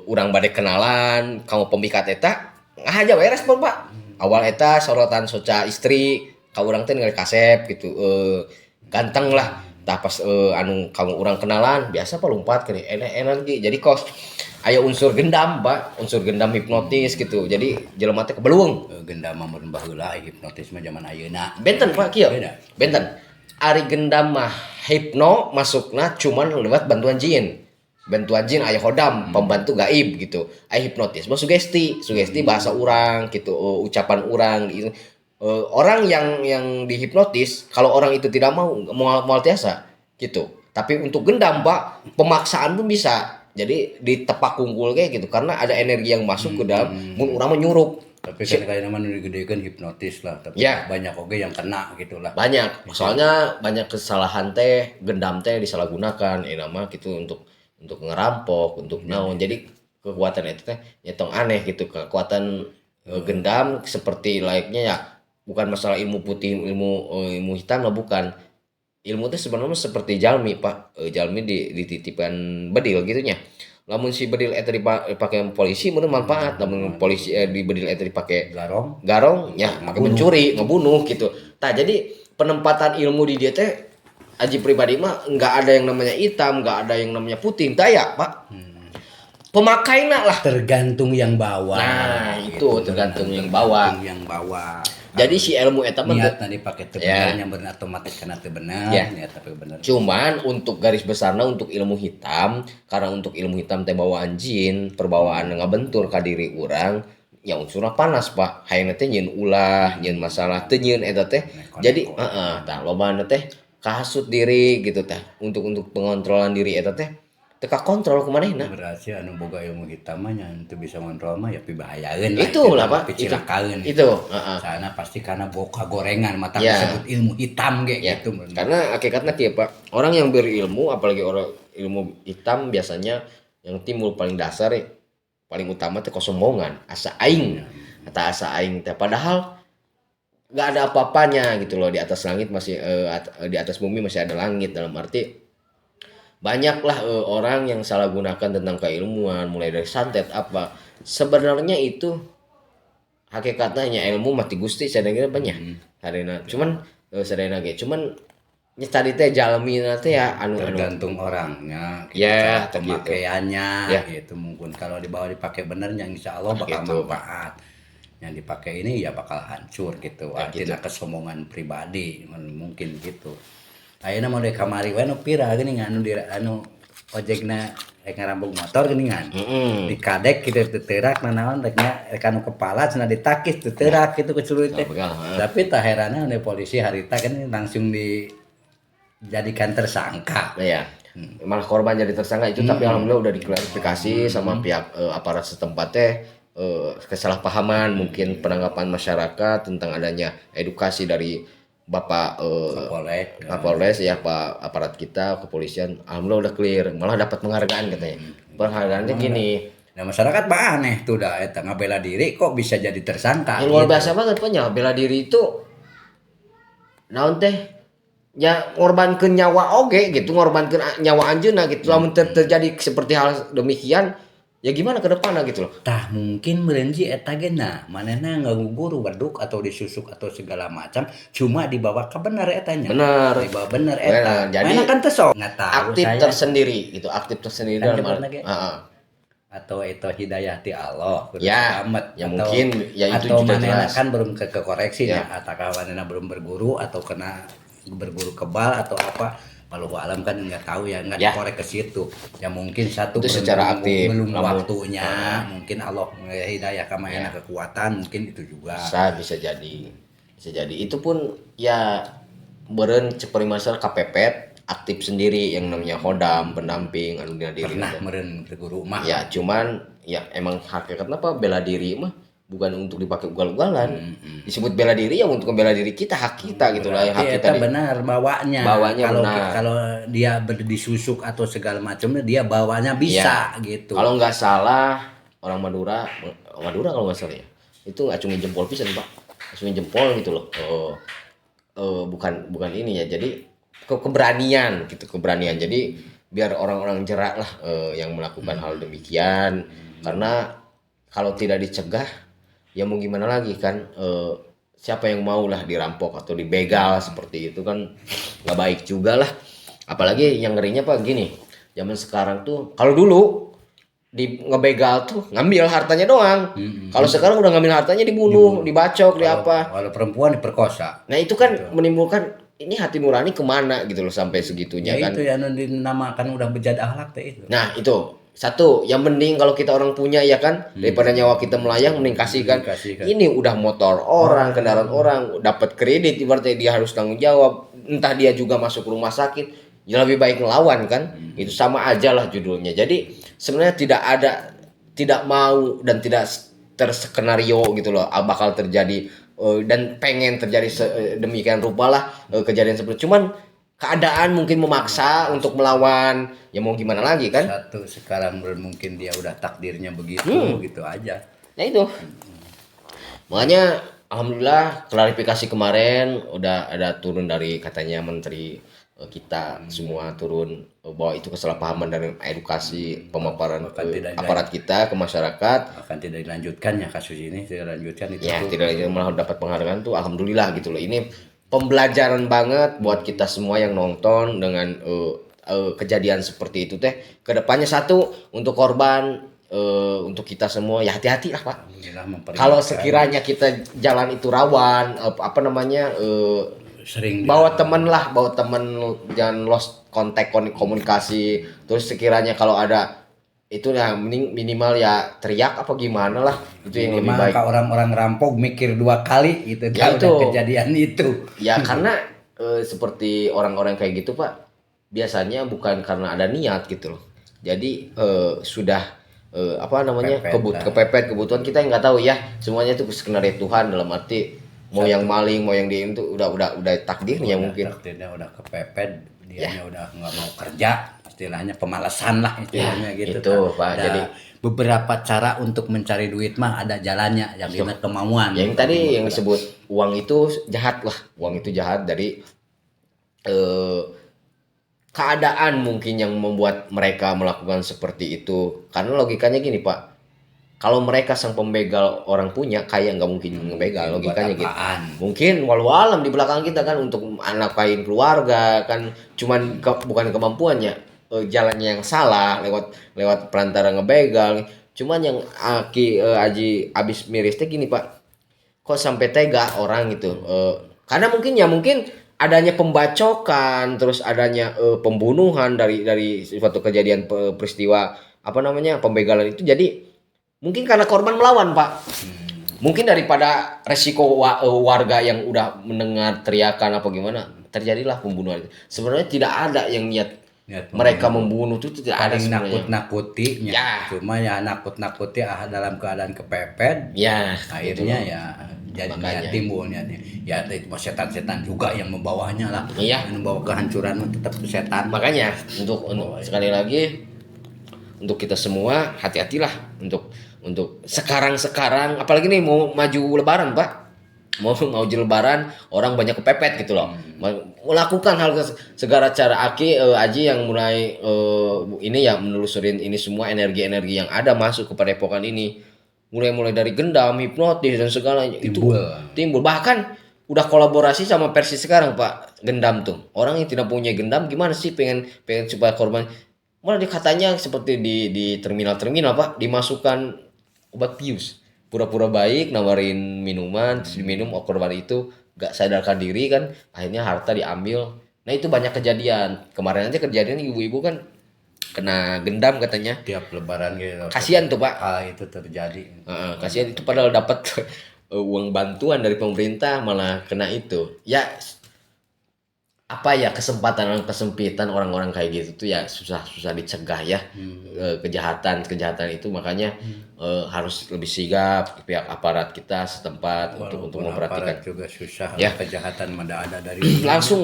urang bade kenalan kamu pemikat eta ngahaja we respon Pak. Awal eta sorotan soca istri ka urang teh ningali kasep gitu ganteng lah. Tah pas kamu urang kenalan biasa Pak lompat ke energi. Jadi kos aya unsur gendam Pak, unsur gendam hipnotis gitu. Jadi jelema teh kebeleuweung. gendam mah mun baheula hipnotis mah zaman ayeuna Benten Pak kieu. Benten. Ari gendam mah hipno masukna cuman lewat bantuan jin. Bantuan jin aya hodam, pembantu gaib gitu. Aya hipnotis mah sugesti bahasa urang gitu, ucapan urang gitu. Orang yang dihipnotis kalau orang itu tidak mau tiasa gitu. Tapi untuk gendam Pak, pemaksaan pun bisa. Jadi ditepak kungkul kayak gitu karena ada energi yang masuk ke dalam mun urang menyurup. tapi kan kayaknya mah digedekeun hipnotis lah tapi Ya. banyak oge yang kena gitu lah Banyak. Soalnya banyak kesalahan teh, gendam teh disalahgunakan nama gitu untuk ngerampok, untuk naon. Jadi kekuatan itu teh nyetong aneh gitu. Kekuatan gendam seperti layaknya ya, bukan masalah ilmu putih ilmu hitam lah, bukan. Ilmu itu sebenarnya seperti jalmi pak. Jalmi dititipkan bedil gitunya, lamun si bedil eta dipakai polisi menurut manfaat, lamun polisi di bedil eta dipakai garong ya pakai mencuri ngebunuh gitu. Nah jadi penempatan ilmu di dia teh Aji pribadi mah nggak ada yang namanya hitam, nggak ada yang namanya putih, daya pak. Pemakainya lah. Tergantung yang bawa. Nah itu tergantung yang bawa. Jadi si ilmu eta niat tadi pakai benernya bener otomatis karena teu benar niat tapi bener. Cuman untuk garis besarnya untuk ilmu hitam, karena untuk ilmu hitam teh bawaan jin, perbawaan ngabentur ka diri urang, ya unsurna panas pak. Hayangna teh nyeun ulah, nyeun masalah teu nyeun eta teh. Jadi tah lobana teh kahasut diri gitu teh. Untuk pengontrolan diri eta teh teka kontrol kumanehna. Berarti anu boga ilmu hitam mah nya teu bisa ngontrol mah ya pibahayaeun lah. Itulah pak. Itu. Sana pasti karena boga gorengan mata disebut ilmu hitam gitu. Karena hakikatnya kieu pak. Orang yang berilmu apalagi orang ilmu hitam biasanya yang timbul paling dasar paling utama teh kesombongan, asa aing. Kata asa aing teh padahal nggak ada apa-apanya gitu loh, di atas langit masih di atas bumi masih ada langit, dalam arti banyaklah orang yang salah gunakan tentang keilmuan, mulai dari santet apa. Sebenarnya itu hakikatnya hanya ilmu mati Gusti sadaya banyak. Harina cuman sadayana ge cuman nya tadi teh jalmina teh ya anu tergantung orangnya ya pemakaiannya gitu. Mungkin kalau dipakai benernya insyaallah bakal manfaat. Yang dipakai ini ya bakal hancur gitu. Artinya kesombongan pribadi mungkin gitu. Ayeuna mah dek kamari we nu pira geuning anu ojekna rek ngarambung motor geuningan. Dikadek kitu teuterak naon rek anu kepala cenah ditakis teuterak kitu kecurit teh. Tapi tah heranna anu polisi harita kan langsung dijadikan tersangka. Iya. Malah korban jadi tersangka itu tapi alhamdulillah udah diklarifikasi sama pihak aparat setempat teh. Kesalahpahaman mungkin penanggapan masyarakat tentang adanya edukasi dari Bapak Kapolres ya Pak aparat kita kepolisian, alhamdulillah udah clear, malah dapat penghargaan katanya. Penghargaannya gini. Nah masyarakat mah aneh tuh dah eta ngabela diri kok bisa jadi tersangka. Luar biasa banget punya bela diri itu. Naon teh? Ya ngorbankeun nyawa oge gitu, ngorbankeun nyawa anjeunna gitu. Lamun terjadi seperti hal demikian ya gimana ke depannya gitu loh. Tah mungkin merenji eta ge na manehna ngaguguru weduk atau disusuk atau segala macam cuma dibawa ke bener etanya. Bener. Dibawa bener eta. Jadi kan teu sok aktif saya. Tersendiri gitu, aktif tersendiri kan dalam atau itu hidayah ti Allah ya, ya atau, mungkin ya itu atau juga jelas. Kan belum ke koreksi ya. Ataukah manehna belum berguru atau kena berguru kebal atau apa. Kalau alam kan nggak tahu ya nggak dikorek ke situ ya mungkin satu itu secara aktif belum waktunya mungkin Allah hidayah kamana kekuatan mungkin itu juga bisa jadi itu pun ya beren ceperi masalah KPP aktif sendiri yang namanya hodam pendamping anu diri pernah meren guru mah ya cuman ya emang hakikatnya apa bela diri mah bukan untuk dipakai ugal-ugalan. Disebut bela diri ya untuk membela diri kita, hak kita gitu lah, hak kita benar bawanya kalau dia disusuk atau segala macamnya dia bawanya bisa gitu. Kalau nggak salah orang Madura kalau nggak salah ya itu ngacungin jempol pisan Pak, ngacungin jempol gitu loh. Bukan ini ya, jadi keberanian gitu, jadi biar orang-orang jerak lah yang melakukan hal demikian. Karena kalau tidak dicegah ya mau gimana lagi kan, siapa yang mau lah dirampok atau dibegal seperti itu kan nggak baik juga lah. Apalagi yang ngerinya Pak gini, zaman sekarang tuh kalau dulu di ngebegal tuh ngambil hartanya doang. Kalau sekarang udah ngambil hartanya dibunuh, dibacok, di apa. Kalau perempuan diperkosa. Nah itu kan gitu. Menimbulkan ini hati nurani kemana gitu loh sampai segitunya ya kan. Itu yang dinamakan udah bejat akhlak teh itu. Nah itu. Satu, yang mending kalau kita orang punya ya kan, daripada nyawa kita melayang mending kasihkan. Ini udah motor orang, kendaraan orang, dapat kredit ibaratnya dia harus tanggung jawab. Entah dia juga masuk rumah sakit, ya lebih baik ngelawan kan. Itu sama aja lah judulnya. Jadi sebenarnya tidak mau dan tidak terskenario gitu loh bakal terjadi dan pengen terjadi demikian rupa lah kejadian seperti cuman keadaan mungkin memaksa untuk melawan, ya mau gimana lagi kan? Sekarang mungkin dia udah takdirnya begitu, gitu aja. Ya itu. Makanya alhamdulillah klarifikasi kemarin udah ada turun dari katanya menteri kita semua turun bahwa itu kesalahpahaman dari edukasi pemaparan Bahkan tidak aparat kita ke masyarakat. akan tidak dilanjutkan ya kasus ini, tidak lanjutkan itu Ya tuh. tidak malah dapat penghargaan tuh alhamdulillah gitu loh. Ini pembelajaran banget buat kita semua yang nonton dengan kejadian seperti itu teh. Kedepannya satu untuk korban, untuk kita semua ya hati-hati lah Pak. Alhamdulillah memperingatkan. Kalau sekiranya kita jalan itu rawan, apa namanya, Sering bawa temen jangan lost kontak komunikasi. Terus sekiranya kalau ada itu ya minimal ya teriak apa gimana lah, itu yang lebih baik. Maka orang-orang rampok mikir 2 kali gitu Ya, kalau itu. udah kejadian itu. Ya karena seperti orang-orang kayak gitu Pak, biasanya bukan karena ada niat gitu loh. Jadi sudah apa namanya kepepet kebutuhan kita yang nggak tahu ya, semuanya itu skenario Tuhan, dalam arti mau yang maling mau yang di itu udah takdirnya mungkin. Takdirnya udah kepepet, dianya udah nggak mau kerja, istilahnya pemalasan lah istilahnya Ya, gitu. itu, Pak. Ada Jadi beberapa cara untuk mencari duit mah ada jalannya, yang ingat kemauan. yang tadi yang disebut uang itu jahat lah, uang itu jahat dari keadaan mungkin yang membuat mereka melakukan seperti itu. Karena logikanya gini Pak, kalau mereka sang pembegal orang punya kaya nggak mungkin ngebegal, logikanya gitu. Mungkin walau alam di belakang kita kan untuk nafkahin keluarga kan, cuman bukan kemampuannya, jalannya yang salah lewat perantara ngebegal. Cuman yang Aji abis mirisnya gini Pak, kok sampai tega orang gitu, karena mungkin adanya pembacokan, terus adanya pembunuhan dari suatu kejadian peristiwa apa namanya pembegalan itu, jadi mungkin karena korban melawan Pak. Mungkin daripada resiko warga yang udah mendengar teriakan apa gimana, terjadilah pembunuhan. Sebenarnya tidak ada yang niat mereka membunuh itu, tidak ada sebenarnya. Nakut-nakutinya. Ya. Cuma ya nakut-nakuti dalam keadaan kepepet. Ya, Akhirnya ya jadi timbulnya ya itu setan-setan juga yang membawanya lah. Iya. Yang membawa kehancuran tetap setan. Makanya untuk sekali lagi untuk kita semua hati-hatilah untuk sekarang apalagi nih mau maju lebaran Pak, mau lebaran orang banyak kepepet gitu loh. Melakukan hal segala cara Aji yang mulai ini ya menelusurin ini semua energi-energi yang ada masuk ke padepokan ini, mulai dari gendam, hipnotis dan segalanya timbul bahkan udah kolaborasi sama Persis sekarang Pak. Gendam tuh orang yang tidak punya gendam gimana sih pengen supaya korban, malah dikatanya seperti di terminal Pak, dimasukkan obat bius, pura-pura baik nawarin minuman terus diminum, korban itu gak sadarkan diri kan, akhirnya harta diambil. Nah itu banyak kejadian kemarin aja, kejadian ibu-ibu kan kena gendam katanya Tiap lebaran gitu. kasihan tuh Pak. Itu terjadi. Kasihan itu padahal dapat uang bantuan dari pemerintah malah kena itu ya. Apa ya, kesempitan orang-orang kayak gitu tuh ya susah dicegah ya. Kejahatan itu makanya harus lebih sigap pihak aparat kita setempat untuk memperhatikan. Aparat juga susah Ya. Kejahatan ada dari langsung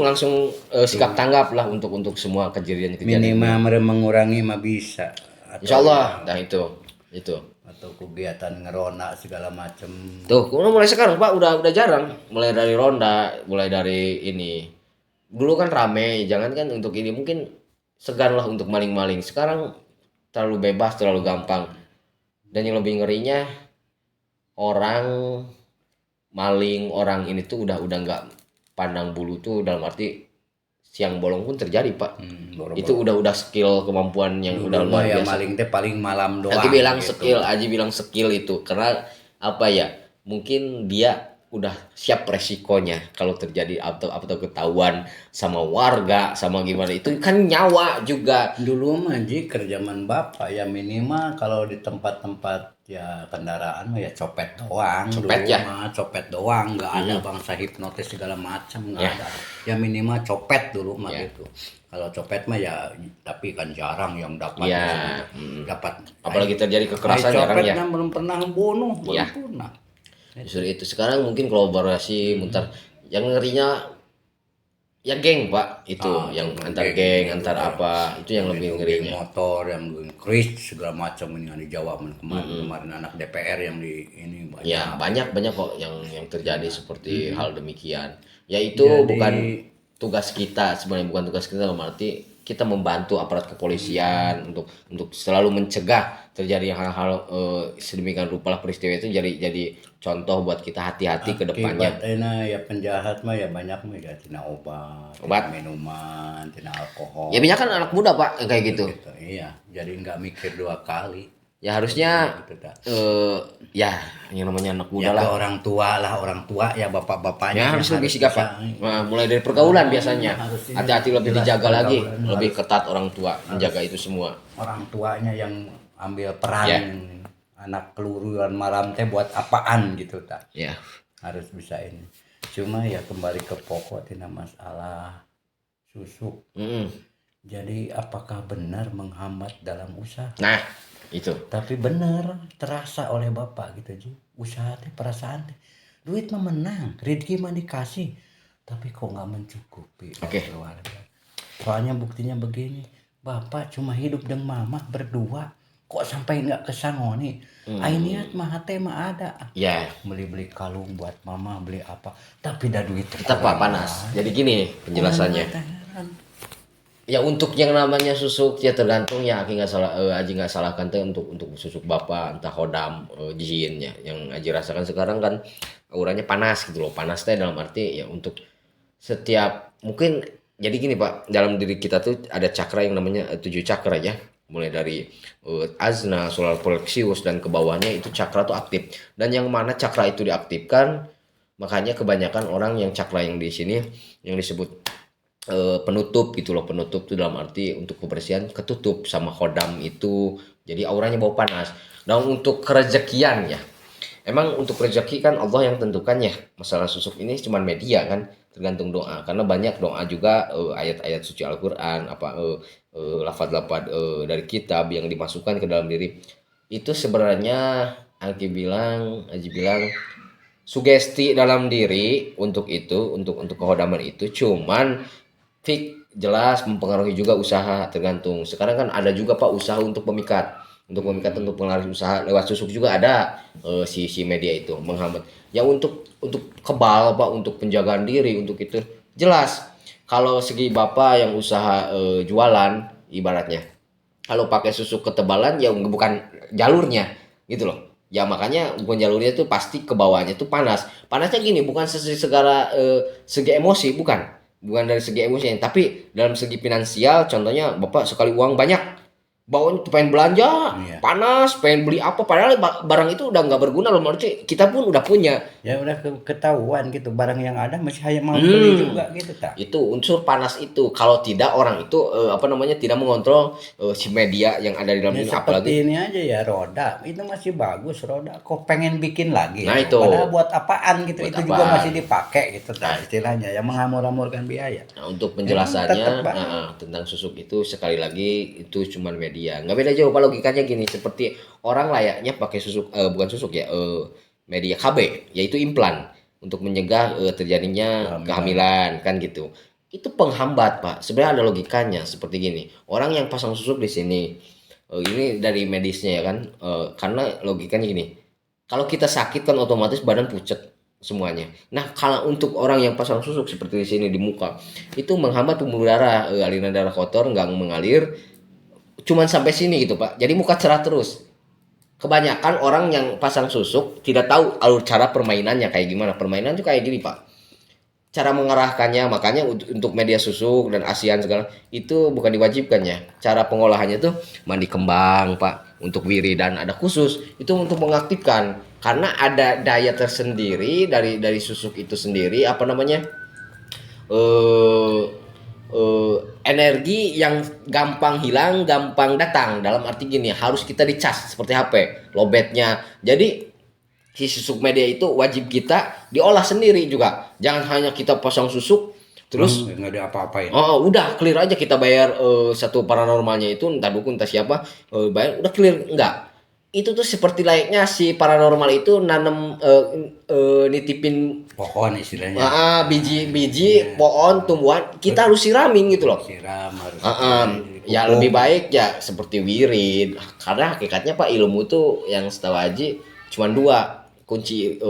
sikap tanggap lah untuk semua kejadian minimal mengurangi mah bisa. Insyaallah. Nah itu Atau kegiatan ngerona segala macem. tuh mulai sekarang Pak udah jarang, mulai dari ronda, mulai dari ini. Dulu kan rame, jangan kan untuk ini, mungkin segan lah untuk maling-maling. Sekarang terlalu bebas, terlalu gampang. Dan yang lebih ngerinya orang maling, orang ini tuh udah nggak pandang bulu tuh, dalam arti siang bolong pun terjadi Pak. Itu udah skill, kemampuan yang udah luar ya biasa. maling teh paling malam doang. Aji bilang skill itu karena apa ya? Mungkin dia udah siap resikonya kalau terjadi atau ketahuan sama warga sama gimana, itu kan nyawa juga. Dulu mah kerjaman bapak ya minimal kalau di tempat-tempat ya kendaraan mah ya copet doang. Copet doang, nggak ada bangsa hipnotis segala macam, nggak ada. Ya minimal copet dulu mah gitu. Kalau copet mah ya tapi kan jarang yang dapat. Dapat. Apalagi terjadi kekerasan jarang ya. Copetnya belum pernah bunuh, belum pernah. Justru itu sekarang mungkin kolaborasi mutar. Yang ngerinya Ya geng pak itu yang antar geng antar apa itu yang lebih ngerinya. Motor yang kris segala macam ini yang di Jawa kemarin anak DPR yang di ini banyak. Ya banyak kok yang terjadi seperti hal demikian. Ya itu Jadi, bukan tugas kita sebenarnya, bukan tugas kita dalam arti kita membantu aparat kepolisian untuk selalu mencegah terjadi hal-hal sedemikian rupa lah peristiwa itu jadi contoh buat kita hati-hati ke depannya. akibat ya penjahat mah ya banyak mah ya tina obat, tina minuman, tina alkohol. Ya banyak kan anak muda pak yang kayak gitu. Iya, jadi nggak mikir 2 kali. Ya harusnya Gitu, ya yang namanya anak Ya muda ke lah. orang tua ya bapak-bapaknya Ya yang harus lebih sigap bisa- pak. Nah, mulai dari pergaulan biasanya. harus ini Hati-hati lebih jelas dijaga lagi, pergaulan, lebih ketat orang tua menjaga itu semua. orang tuanya yang ambil peran Ya. anak keluruan malam teh buat apaan gitu tak. Ya. Harus bisa ini. Cuma ya kembali ke pokok tina masalah susuk. Mm-mm. Jadi apakah benar menghambat dalam usaha? Nah itu. Tapi benar terasa oleh bapak gitu Ji. Usaha teh perasaan teh. Duit mah menang, rezeki mah dikasih. Tapi kok nggak mencukupi Oke. keluarga. Soalnya buktinya begini, bapak cuma hidup dengan mama berdua. Kok sampai nggak kesangoni? Ai niat mah hate mah ada. Ya Beli kalung buat mama, beli apa. Tapi dah duit tetap pak panas. Jadi gini penjelasannya. Ya untuk yang namanya susuk ya tergantung ya Aji nggak salahkan teh untuk susuk bapak entah hodam jin ya yang Aji rasakan sekarang kan auranya panas gitu loh. Panas teh dalam arti ya untuk setiap mungkin jadi gini pak, dalam diri kita tuh ada cakra yang namanya 7 cakra ya, mulai dari azna, solar plexus dan ke bawahnya itu cakra tuh aktif, dan yang mana cakra itu diaktifkan makanya kebanyakan orang yang cakra yang di sini yang disebut penutup gitu loh. Penutup itu dalam arti untuk kebersihan ketutup sama hodam itu, jadi auranya bau panas. Dan untuk kerezekian ya, emang untuk rezeki kan Allah yang tentukan ya. Masalah susuk ini cuma media kan, tergantung doa. Karena banyak doa juga ayat-ayat suci Al-Qur'an apa lafaz-lafaz dari kitab yang dimasukkan ke dalam diri. Itu sebenarnya Aji bilang sugesti dalam diri untuk itu, untuk kehodaman itu cuman jelas mempengaruhi juga usaha, tergantung. Sekarang kan ada juga pak usaha untuk pemikat, untuk pengaruh usaha lewat susuk juga ada si media itu menghambat. Ya untuk kebal pak, untuk penjagaan diri, untuk itu jelas. Kalau segi bapak yang usaha jualan ibaratnya, kalau pakai susuk ketebalan ya bukan jalurnya gitu loh. Ya makanya bukan jalurnya itu pasti ke bawahnya tuh panas. Panasnya gini, bukan segala segi emosi, bukan dari segi emosi, tapi dalam segi finansial. Contohnya bapak sekali uang banyak, bawanya tuh pengen belanja, panas, pengen beli apa, padahal barang itu udah nggak berguna loh, berarti kita pun udah punya. Ya udah ketahuan gitu, barang yang ada masih hanya mau beli juga gitu tak. Itu unsur panas itu. Kalau tidak orang itu tidak mengontrol si media yang ada di dalam Ya, ini. seperti Apalagi ini aja ya, roda itu masih bagus, roda kok pengen bikin lagi. Nah, itu. Padahal buat apaan gitu, Buat itu juga apaan? masih dipakai gitu tak, istilahnya ya mengamur-amurkan biaya. Nah, untuk Tetep penjelasannya banget. tentang susuk itu sekali lagi itu cuman media. Nggak beda jauh pak, logikanya gini, seperti orang layaknya pakai susuk bukan susuk ya, media KB yaitu implan untuk mencegah terjadinya kehamilan kan gitu. Itu penghambat pak. Sebenarnya ada logikanya seperti gini. Orang yang pasang susuk di sini ini dari medisnya ya kan, karena logikanya gini. Kalau kita sakit kan otomatis badan pucat semuanya. Nah, kalau untuk orang yang pasang susuk seperti di sini di muka, itu menghambat pembuluh darah, aliran darah kotor nggak mengalir, cuman sampai sini gitu pak. Jadi muka cerah terus. Kebanyakan orang yang pasang susuk tidak tahu alur cara permainannya kayak gimana. Permainan tuh kayak gini pak. Cara mengarahkannya, makanya untuk media susuk dan ASEAN segala itu bukan diwajibkan ya. Cara pengolahannya tuh mandi kembang pak, untuk wiridan ada khusus itu untuk mengaktifkan, karena ada daya tersendiri dari susuk itu sendiri apa namanya energi yang gampang hilang, gampang datang. Dalam arti gini, harus kita dicas seperti HP, lobetnya. Jadi si susuk media itu wajib kita diolah sendiri juga. Jangan hanya kita pasang susuk terus nggak ada apa-apain. udah clear aja kita bayar satu paranormalnya itu entah dukun entah siapa bayar udah clear, enggak. itu tuh seperti layaknya si paranormal itu nanam nitipin pohon istilahnya. Biji-biji pohon tumbuhan kita harus siramin gitu loh. Siram harus. Ya lebih baik ya seperti wirid, karena hakikatnya Pak ilmu tuh yang setahu Haji cuma dua kunci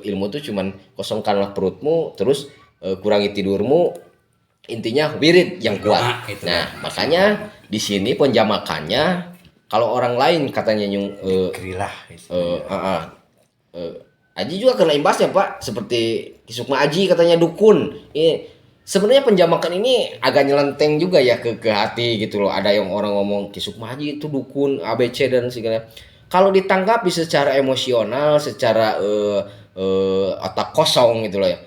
ilmu tuh cuman kosongkanlah perutmu, terus kurangi tidurmu, intinya wirid yang kuat. Nah makanya di sini penjamakannya kalau orang lain katanya Krilah. Aji juga kena imbasnya Pak, seperti Kisukma Aji katanya dukun. Ini sebenarnya penjamakan ini agak nyelenteng juga ya ke hati gitu loh. Ada yang orang ngomong Kisukma Aji itu dukun ABC dan segala. Kalau ditanggapi secara emosional, secara otak kosong gitu loh ya.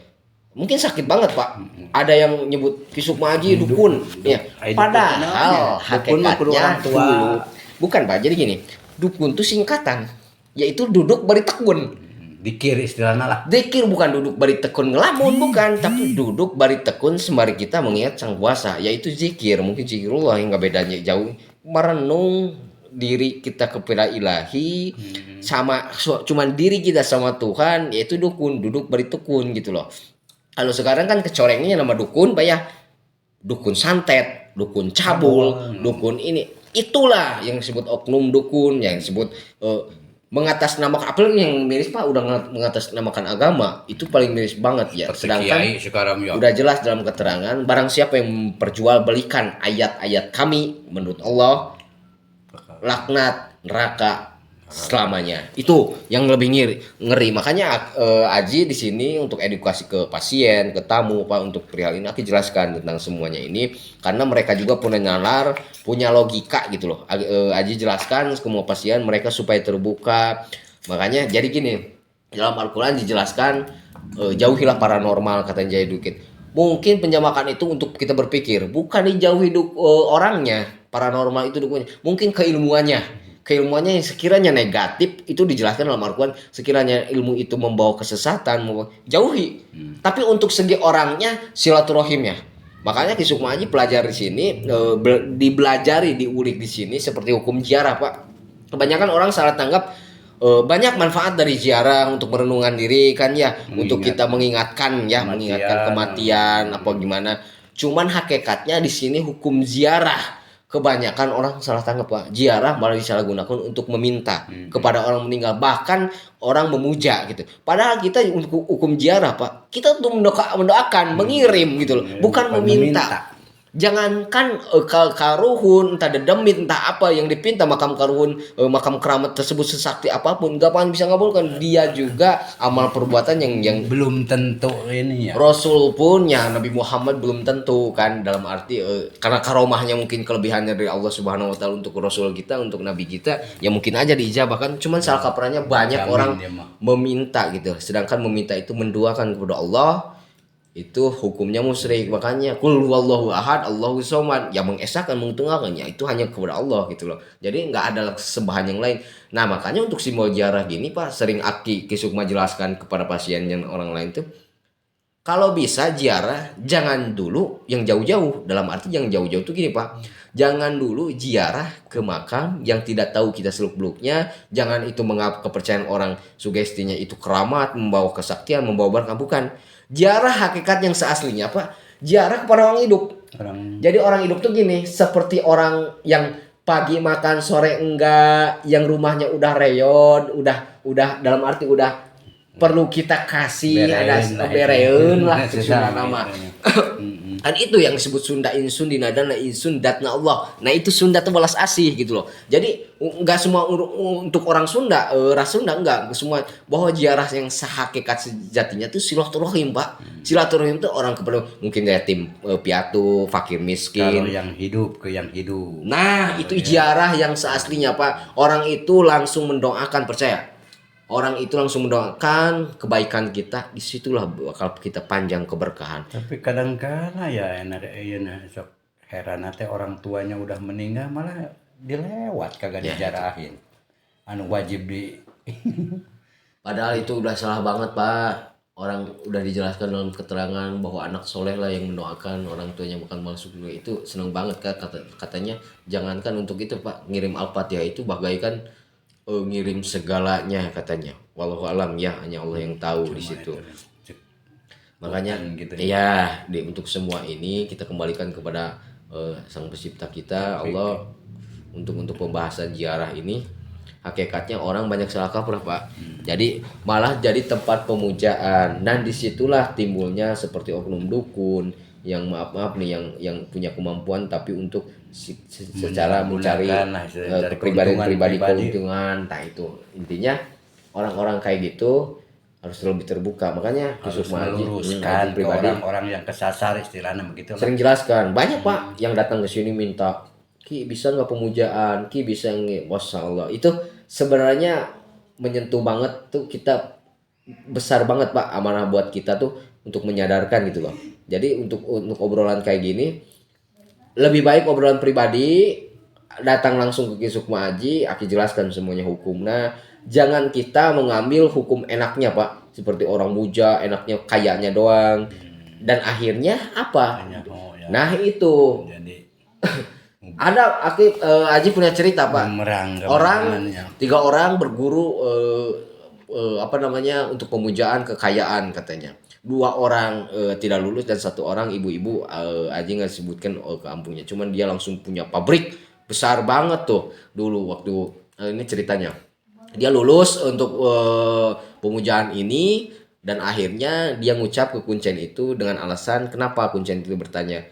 Mungkin sakit banget Pak. Ada yang nyebut Kisukma Aji dukun. Ya, padahal hakikatnya dulu. Bukan Pak, jadi gini, dukun itu singkatan, yaitu duduk bari tekun. Dikir istilahnya lah. Dikir bukan duduk bari tekun ngelamun, bukan, tapi duduk bari tekun sembari kita mengingat sang kuasa, yaitu zikir. Mungkin zikirullah yang gak bedanya jauh, merenung diri kita kepada ilahi, sama cuman diri kita sama Tuhan, yaitu dukun, duduk bari tekun gitu loh. Kalau sekarang kan kecorengnya nama dukun Pak ya, dukun santet, dukun cabul, dukun ini. Itulah yang disebut oknum dukun, yang disebut mengatasnamakan, apalagi yang miris Pak udah mengatasnamakan agama, itu paling miris banget ya. Sedangkan sekarang, ya. Udah jelas dalam keterangan, barang siapa yang memperjualbelikan ayat-ayat kami menurut Allah, laknat neraka selamanya. Itu yang lebih ngeri. Makanya Aji di sini untuk edukasi ke pasien, ke tamu Pak, untuk perihal ini aku jelaskan tentang semuanya ini karena mereka juga punya nalar, punya logika gitu loh. Aji jelaskan ke semua pasien mereka supaya terbuka. Makanya jadi gini, dalam Al-Qur'an dijelaskan jauhilah paranormal kata Jaya Dukit. Mungkin penjamakan itu untuk kita berpikir, bukan dijauhi orangnya, paranormal itu dukunnya, mungkin keilmuannya yang sekiranya negatif itu dijelaskan dalam Al-Quran, sekiranya ilmu itu membawa kesesatan, jauhi. Tapi untuk segi orangnya, silaturahimnya. Makanya Kisukma Haji pelajar di sini dibelajari, diulik di sini seperti hukum ziarah Pak. Kebanyakan orang salah tanggap banyak manfaat dari ziarah untuk merenungkan diri kan ya, untuk kita mengingatkan kematian apa gimana. Cuman hakikatnya di sini hukum ziarah. Kebanyakan orang salah tanggap Pak, ziarah malah disalahgunakan untuk meminta kepada orang meninggal, bahkan orang memuja gitu. Padahal kita untuk hukum ziarah Pak, kita untuk mendoakan, mengirim gitu loh, bukan meminta. Jangankan karuhun, entah dedemit, entah apa yang dipinta makam karuhun, makam keramat tersebut sesakti apapun, gak akan bisa ngabulkan. Dia juga amal perbuatan yang belum tentu ini ya. Rasul pun ya Nabi Muhammad belum tentu kan, dalam arti karena karomahnya mungkin kelebihannya dari Allah Subhanahu Wa Taala untuk Rasul kita, untuk Nabi kita, ya mungkin aja diijabah kan. Cuman salah kaprahnya banyak orang meminta gitu, sedangkan meminta itu menduakan kepada Allah itu hukumnya musyrik. Makanya qul huwallahu ahad Allahu somad, yang mengesahkan mengetengahkannya itu hanya kepada Allah gitu loh. Jadi nggak ada sembahan yang lain. Nah makanya untuk simbol ziarah gini Pak, sering Aki Kisukma jelaskan kepada pasien yang orang lain tuh, kalau bisa ziarah jangan dulu yang jauh-jauh. Dalam arti yang jauh-jauh tuh gini Pak, jangan dulu ziarah ke makam yang tidak tahu kita seluk-beluknya. Jangan itu menganggap kepercayaan orang, sugestinya itu keramat, membawa kesaktian, membawa berkah, bukan. Ziarah hakikat yang seaslinya Pak, ziarah kepada orang hidup. Jadi orang hidup tuh gini, seperti orang yang pagi makan sore enggak, yang rumahnya udah reyon, udah dalam arti udah perlu kita kasih, ada bereun lah Sunda nama. Kan itu yang disebut Sunda insun dinadana insun datna Allah. Nah itu Sunda tuh balas asih gitu loh. Jadi nggak semua untuk orang Sunda, ras Sunda enggak semua, bahwa ziarah yang sehakikat sejatinya tuh silaturahim Pak. Silaturahim tuh orang kepada mungkin yatim piatu, fakir miskin. Kalau yang hidup ke yang hidup. Nah itu ziarah yang seaslinya Pak. Orang itu langsung mendoakan, percaya. Orang itu langsung mendoakan kebaikan kita, disitulah bakal kita panjang keberkahan. Tapi kadang-kala ya sok heran teh orang tuanya udah meninggal malah dilewat kagak dijarahin. Anu wajib di Padahal itu udah salah banget Pak. Orang udah dijelaskan dalam keterangan bahwa anak soleh lah yang mendoakan orang tuanya bukan masuk dulu. Itu seneng banget kan katanya. Jangankan untuk itu Pak, ngirim Al-Fatihah itu bagaikan ngirim segalanya katanya. Wallahu alam ya, hanya Allah yang tahu di situ. Makanya gitu ya untuk semua ini kita kembalikan kepada Sang Pencipta kita Allah untuk pembahasan ziarah ini. Hakikatnya orang banyak salah kaprah Pak. Jadi malah jadi tempat pemujaan dan disitulah timbulnya seperti oknum dukun yang maaf nih yang punya kemampuan tapi untuk secara mencari pribadi keuntungan. Nah itu intinya orang-orang kayak gitu harus lebih terbuka. Makanya harus Haji meluruskan ke pribadi orang-orang yang kesasar istilahnya begitu. sering jelaskan banyak Pak yang datang ke sini minta Ki bisa nggak pemujaan, Ki bisa nggak, Masya Allah itu sebenarnya menyentuh banget tuh, kita besar banget Pak amanah buat kita tuh untuk menyadarkan gitu loh. Jadi untuk obrolan kayak gini lebih baik obrolan pribadi, datang langsung ke Ki Sukma Haji, Aki jelaskan semuanya hukumnya. Jangan kita mengambil hukum enaknya Pak, seperti orang muja enaknya kayaknya doang, dan akhirnya apa? Nah itu Jadi ada Aki Haji punya cerita Pak, orang 3 orang berguru untuk pemujaan kekayaan katanya. 2 orang tidak lulus dan 1 orang ibu-ibu Haji nggak sebutkan kampungnya, cuman dia langsung punya pabrik besar banget tuh dulu waktu ini ceritanya. Dia lulus untuk pemujaan ini dan akhirnya dia ngucap ke Kuncen itu dengan alasan kenapa. Kuncen itu bertanya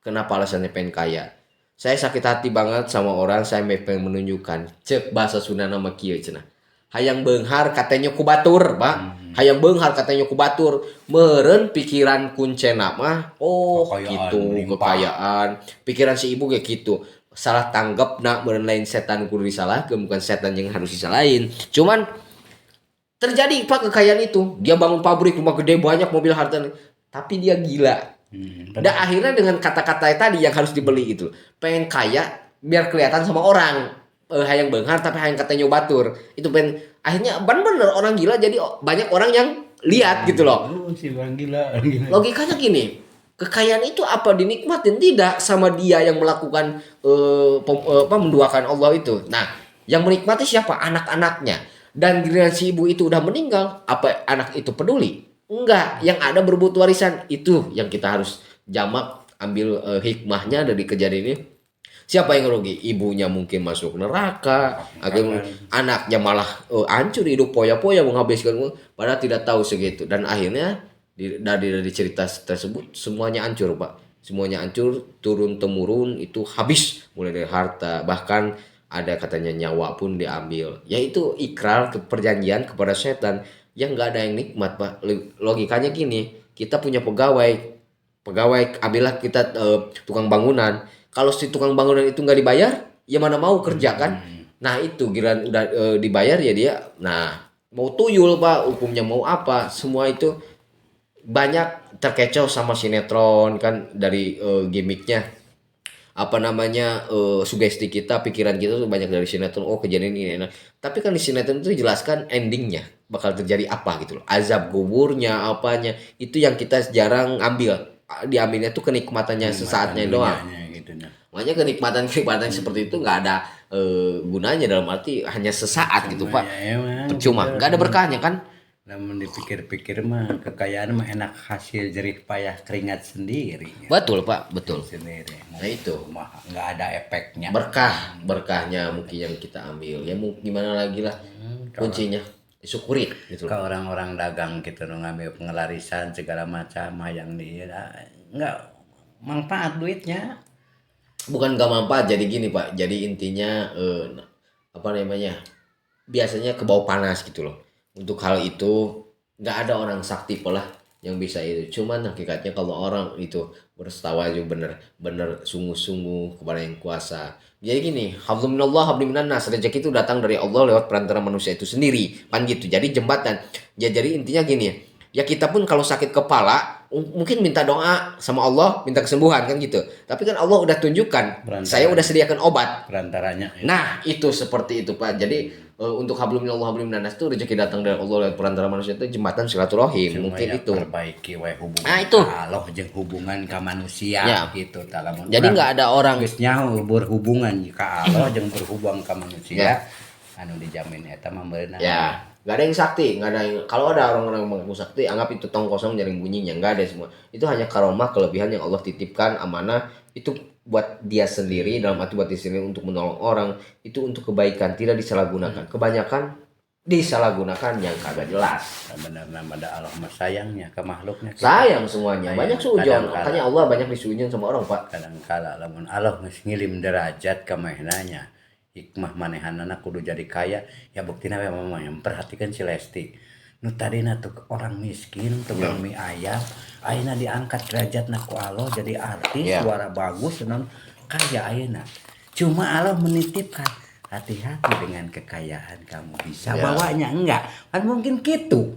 kenapa alasannya pengen kaya. Saya sakit hati banget sama orang, saya pengen menunjukkan cek bahasa Sunda nama kieu cenah. Hayang beunghar katanya kubatur Pak. Hayang beunghar katanya kubatur. Meureun pikiran Kuncena mah gitu kekayaan. Pikiran si ibu kayak gitu. Salah tanggap nak meureun lain setan kudu disalahkeun, bukan setan yang harus disalahin. Cuman terjadi Pak kekayaan itu. Dia bangun pabrik, rumah gede, banyak mobil, harta, tapi dia gila. Dan akhirnya dengan kata-kata tadi yang harus dibeli itu, pengen kaya biar kelihatan sama orang. Hayang beunghar tapi hayang katanya batur. Itu pengen akhirnya bener orang gila, jadi banyak orang yang lihat gitu loh. Si orang gila. Logikanya gini, kekayaan itu apa dinikmatin? Tidak sama dia yang melakukan menduakan Allah itu. Nah, yang menikmati siapa? Anak-anaknya. Dan giliran si ibu itu udah meninggal, apa anak itu peduli? Enggak, yang ada berebut warisan. Itu yang kita harus jamak, ambil hikmahnya dari kejadian ini. Siapa yang rugi? Ibunya mungkin masuk neraka, anaknya malah hancur hidup poya-poya menghabiskan uang, padahal tidak tahu segitu. Dan akhirnya dari cerita tersebut semuanya hancur Pak. Semuanya hancur, turun temurun itu habis, mulai dari harta, bahkan ada katanya nyawa pun diambil. Yaitu ikrar perjanjian kepada setan yang nggak ada yang nikmat Pak. Logikanya gini, kita punya pegawai ambillah kita tukang bangunan. Kalau si tukang bangunan itu nggak dibayar, ya mana mau kerja kan? Nah itu giliran udah dibayar ya dia, nah mau tuyul Pak, hukumnya mau apa, semua itu banyak terkecoh sama sinetron kan dari gimmicknya, sugesti kita, pikiran kita tuh banyak dari sinetron. Kejadian ini enak, tapi kan di sinetron itu dijelaskan endingnya bakal terjadi apa gitu loh, azab kuburnya apanya, itu yang kita jarang ambil. Diambilnya tuh kenikmatannya sesaatnya doang. Makanya kenikmatan seperti itu nggak ada gunanya, dalam arti hanya sesaat gitu Pak. Percuma, nggak ada berkahnya kan. Namun dipikir-pikir mah kekayaan mah enak hasil jerih payah keringat sendiri. Betul Pak, betul. Sendiri. Nah itu mah nggak ada efeknya. Berkahnya mungkin yang kita ambil. Ya mau gimana lagi lah, kuncinya disyukuri gitu. Kalau orang-orang dagang gitu ngambil pengelarisan segala macam yang dia nggak manfaat duitnya. Bukan nggak manfaat, jadi gini Pak. Jadi intinya biasanya kebawa panas gitu loh. Untuk hal itu nggak ada orang sakti pola yang bisa itu. Cuman hakikatnya kalau orang itu bertawaju bener sungguh-sungguh kepada yang kuasa. Jadi gini, hablum minallah hablum minan nas, rezeki itu datang dari Allah lewat perantara manusia itu sendiri, kan gitu. Jadi jembatan. Ya jadi intinya gini, ya kita pun kalau sakit kepala mungkin minta doa sama Allah, minta kesembuhan kan gitu. Tapi kan Allah udah tunjukkan, saya udah sediakan obat perantaranya. Nah, itu seperti itu Pak. Jadi untuk hablum minallah hablum minan nas itu rezeki datang dari Allah lewat perantara manusia itu jembatan silaturahim. Mungkin itu. Perbaiki hubungan. Nah, itu. Allah jeung hubungan ke manusia ya. Gitu jadi nggak ada orang geusnya berhubungan ka Allah jeung berhubung ke manusia. Ya. anu dijamin eta mah beunang. Ya, nggak ada yang sakti, nggak ada yang, kalau ada orang-orang yang mengaku sakti, anggap itu tong kosong jaring bunyinya, nggak ada semua. Itu hanya karomah, kelebihan yang Allah titipkan, amanah, itu buat dia sendiri, dalam arti buat dia sendiri untuk menolong orang, itu untuk kebaikan, tidak disalahgunakan. Kebanyakan disalahgunakan yang kagak jelas. Benar nama Allah mah sayangnya ke makhluknya. Sayang semuanya, Sayang. banyak suujon, Kadang-kala. makanya Allah banyak disuujon sama orang, Pak. Kadang-kala lamun Allah geus ngilim derajat ka manehannya, hikmah manehanana kudu jadi kaya, ya buktina we mah memperhatikan si Lesti. Nu tadina tuh orang miskin, tukang mie ayam, ayeuna diangkat derajatna ku Allah jadi artis, suara bagus, non kaya ayeuna. Cuma Allah menitipkan hati-hati dengan kekayaan kamu bisa bawanya enggak kan mungkin gitu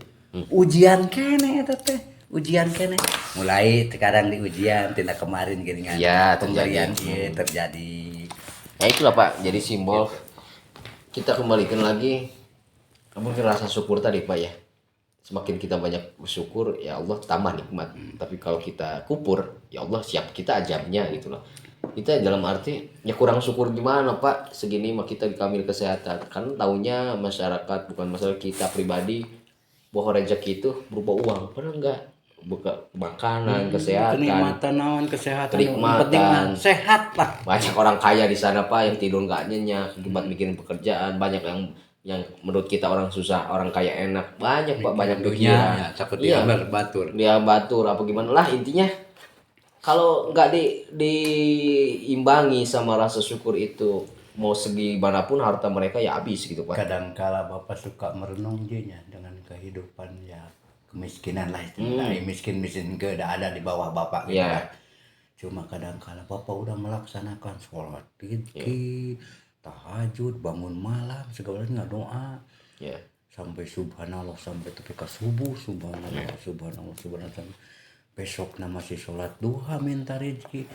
ujian kene eta teh ujian kene mulai sekarang di ujian tidak kemarin gini kan terjadi ya itulah Pak, jadi simbol kita kembalikan lagi mungkin rasa syukur tadi Pak ya, semakin kita banyak bersyukur ya Allah tambah nikmat. Tapi kalau kita kupur ya Allah siap kita ajabnya gitu loh. Kita dalam arti ya kurang syukur gimana Pak, segini mah kita dikambil kesehatan kan, taunya masyarakat bukan masalah kita pribadi bahwa rezeki itu berupa uang, padahal enggak, buka makanan, kesehatan, kenikmatan naon kesehatan kenikmatan sehat lah. Banyak orang kaya di sana Pak yang tidur nggak nyenyak akibat mikirin pekerjaan, banyak yang menurut kita orang susah, orang kaya enak, banyak Pak, banyak dunia ya, dia batur apa gimana lah, intinya kalau nggak diimbangi sama rasa syukur itu, mau segi manapun harta mereka ya habis gitu Pak. Kadang-kala Bapak suka merenung nya dengan kehidupan ya kemiskinan lah itu. Miskin ke ada di bawah Bapak gitu kan. Cuma kadang-kala Bapak udah melaksanakan sholat tinggi, tahajud, bangun malam, segala nggak doa. Sampai subhanallah, sampai ketika subuh, subhanallah, subhanallah. Besok masih sholat duha minta rezeki,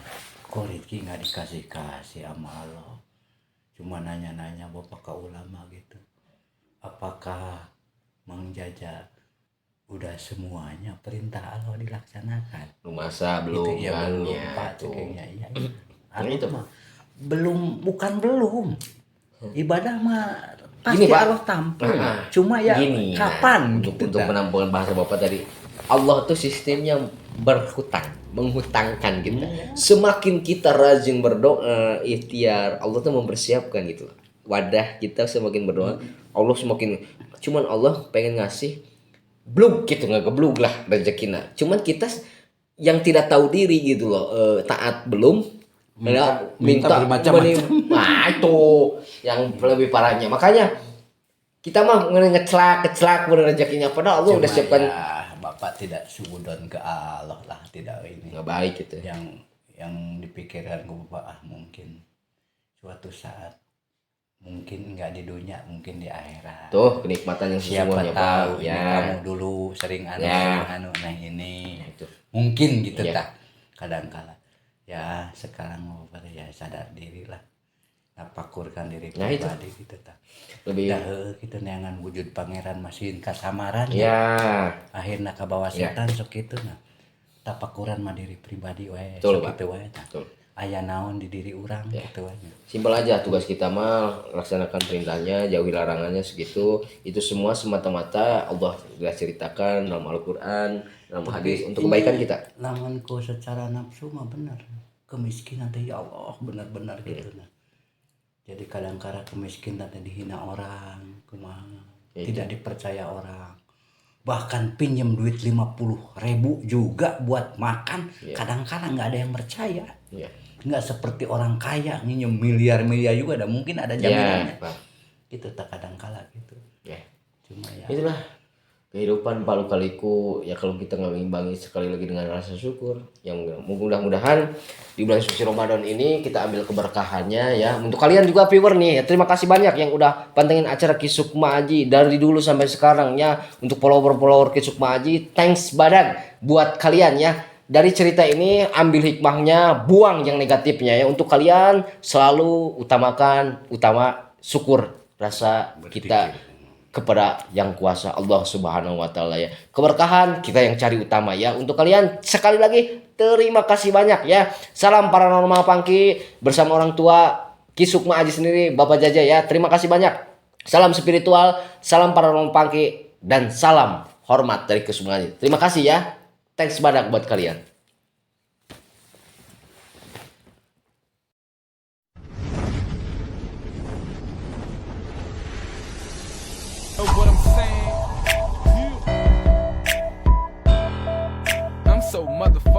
kok rezeki nggak dikasih sama Allah. Cuma nanya-nanya Bapak ke ulama gitu, apakah Mang Jaja udah semuanya perintah Allah dilaksanakan? Masa belum gitu, ya kan belum ya Pak tuh. Cekengnya iya. Itu mah belum, bukan belum, ibadah mah pasti Gini, Pak. Allah tampil. Cuma ya gini, kapan untuk gitu, penampungan bahasa Bapak tadi, Allah tuh sistemnya menghutangkan gitu. Semakin kita rajin berdoa, ikhtiar, Allah tuh mempersiapkan gitu. Wadah kita semakin berdoa, Allah semakin, cuman Allah pengen ngasih blug gitu, nggak geblug lah rezekina. Cuman kita yang tidak tahu diri gitu loh, taat belum, minta bermacam-macam. Nah itu yang lebih parahnya. Makanya kita mah ngeclak bener rezekinya, padahal Allah udah siapkan. Ya, Bapak tidak suudon ke Allah lah, tidak ini. Nggak baik gitu. Yang dipikirkan ke Bapak mungkin suatu saat, mungkin nggak di dunia, mungkin di akhirat. Tuh kenikmatan yang sesungguhnya siapa tahu Pak. ya. Kamu dulu sering nah ini itu. Mungkin gitu tak. Kadang-kala ya sekarang Bapak ya sadar diri lah. Napakurkan diri pribadi gitu tak. Lebih kita neangan wujud pangeran masih kasamaran ya. Akhirnya ke bawah setan sok kitu nah. Tapakuran mah diri pribadi wae Betul, sok kitu wae tah. Aya naon di diri urang gitu wae. Simpel aja tugas kita mah laksanakan perintahnya, jauhi larangannya segitu. Itu semua semata-mata Allah sudah ceritakan dalam Al-Qur'an, dalam hadis untuk kebaikan kita. Lamun ku secara nafsu mah bener. Kemiskinan teh ya Allah benar-benar gitu nah. Jadi kadang-kala kemiskinan teh dihina orang, kumaha. Tidak dipercaya orang. Bahkan pinjam duit 50.000 juga buat makan, kadang-kala nggak ada yang percaya. Nggak seperti orang kaya nginjem miliar-miliar juga ada, mungkin ada jaminannya. Itu tak kadang-kala gitu. Cuma ya itulah kehidupan palu kaliku ya, kalau kita nggak mengimbangi sekali lagi dengan rasa syukur. Yang mudah-mudahan di bulan suci Ramadan ini kita ambil keberkahannya ya. Untuk kalian juga viewer nih, terima kasih banyak yang udah pantengin acara Kisukma Aji dari dulu sampai sekarang ya. Untuk follower Kisukma Aji, thanks badak buat kalian ya. Dari cerita ini ambil hikmahnya, buang yang negatifnya ya. Untuk kalian selalu utama syukur, rasa kita kepada yang kuasa Allah Subhanahu wa taala ya. Keberkahan kita yang cari utama ya. Untuk kalian sekali lagi terima kasih banyak ya. Salam paranormal Pangki bersama orang tua Kisukma Aji sendiri, Bapak Jaja ya. Terima kasih banyak. Salam spiritual, salam paranormal pangki, dan salam hormat dari kesemuanya. Terima kasih ya. Thanks banyak buat kalian. Know what I'm saying? I'm so motherfucking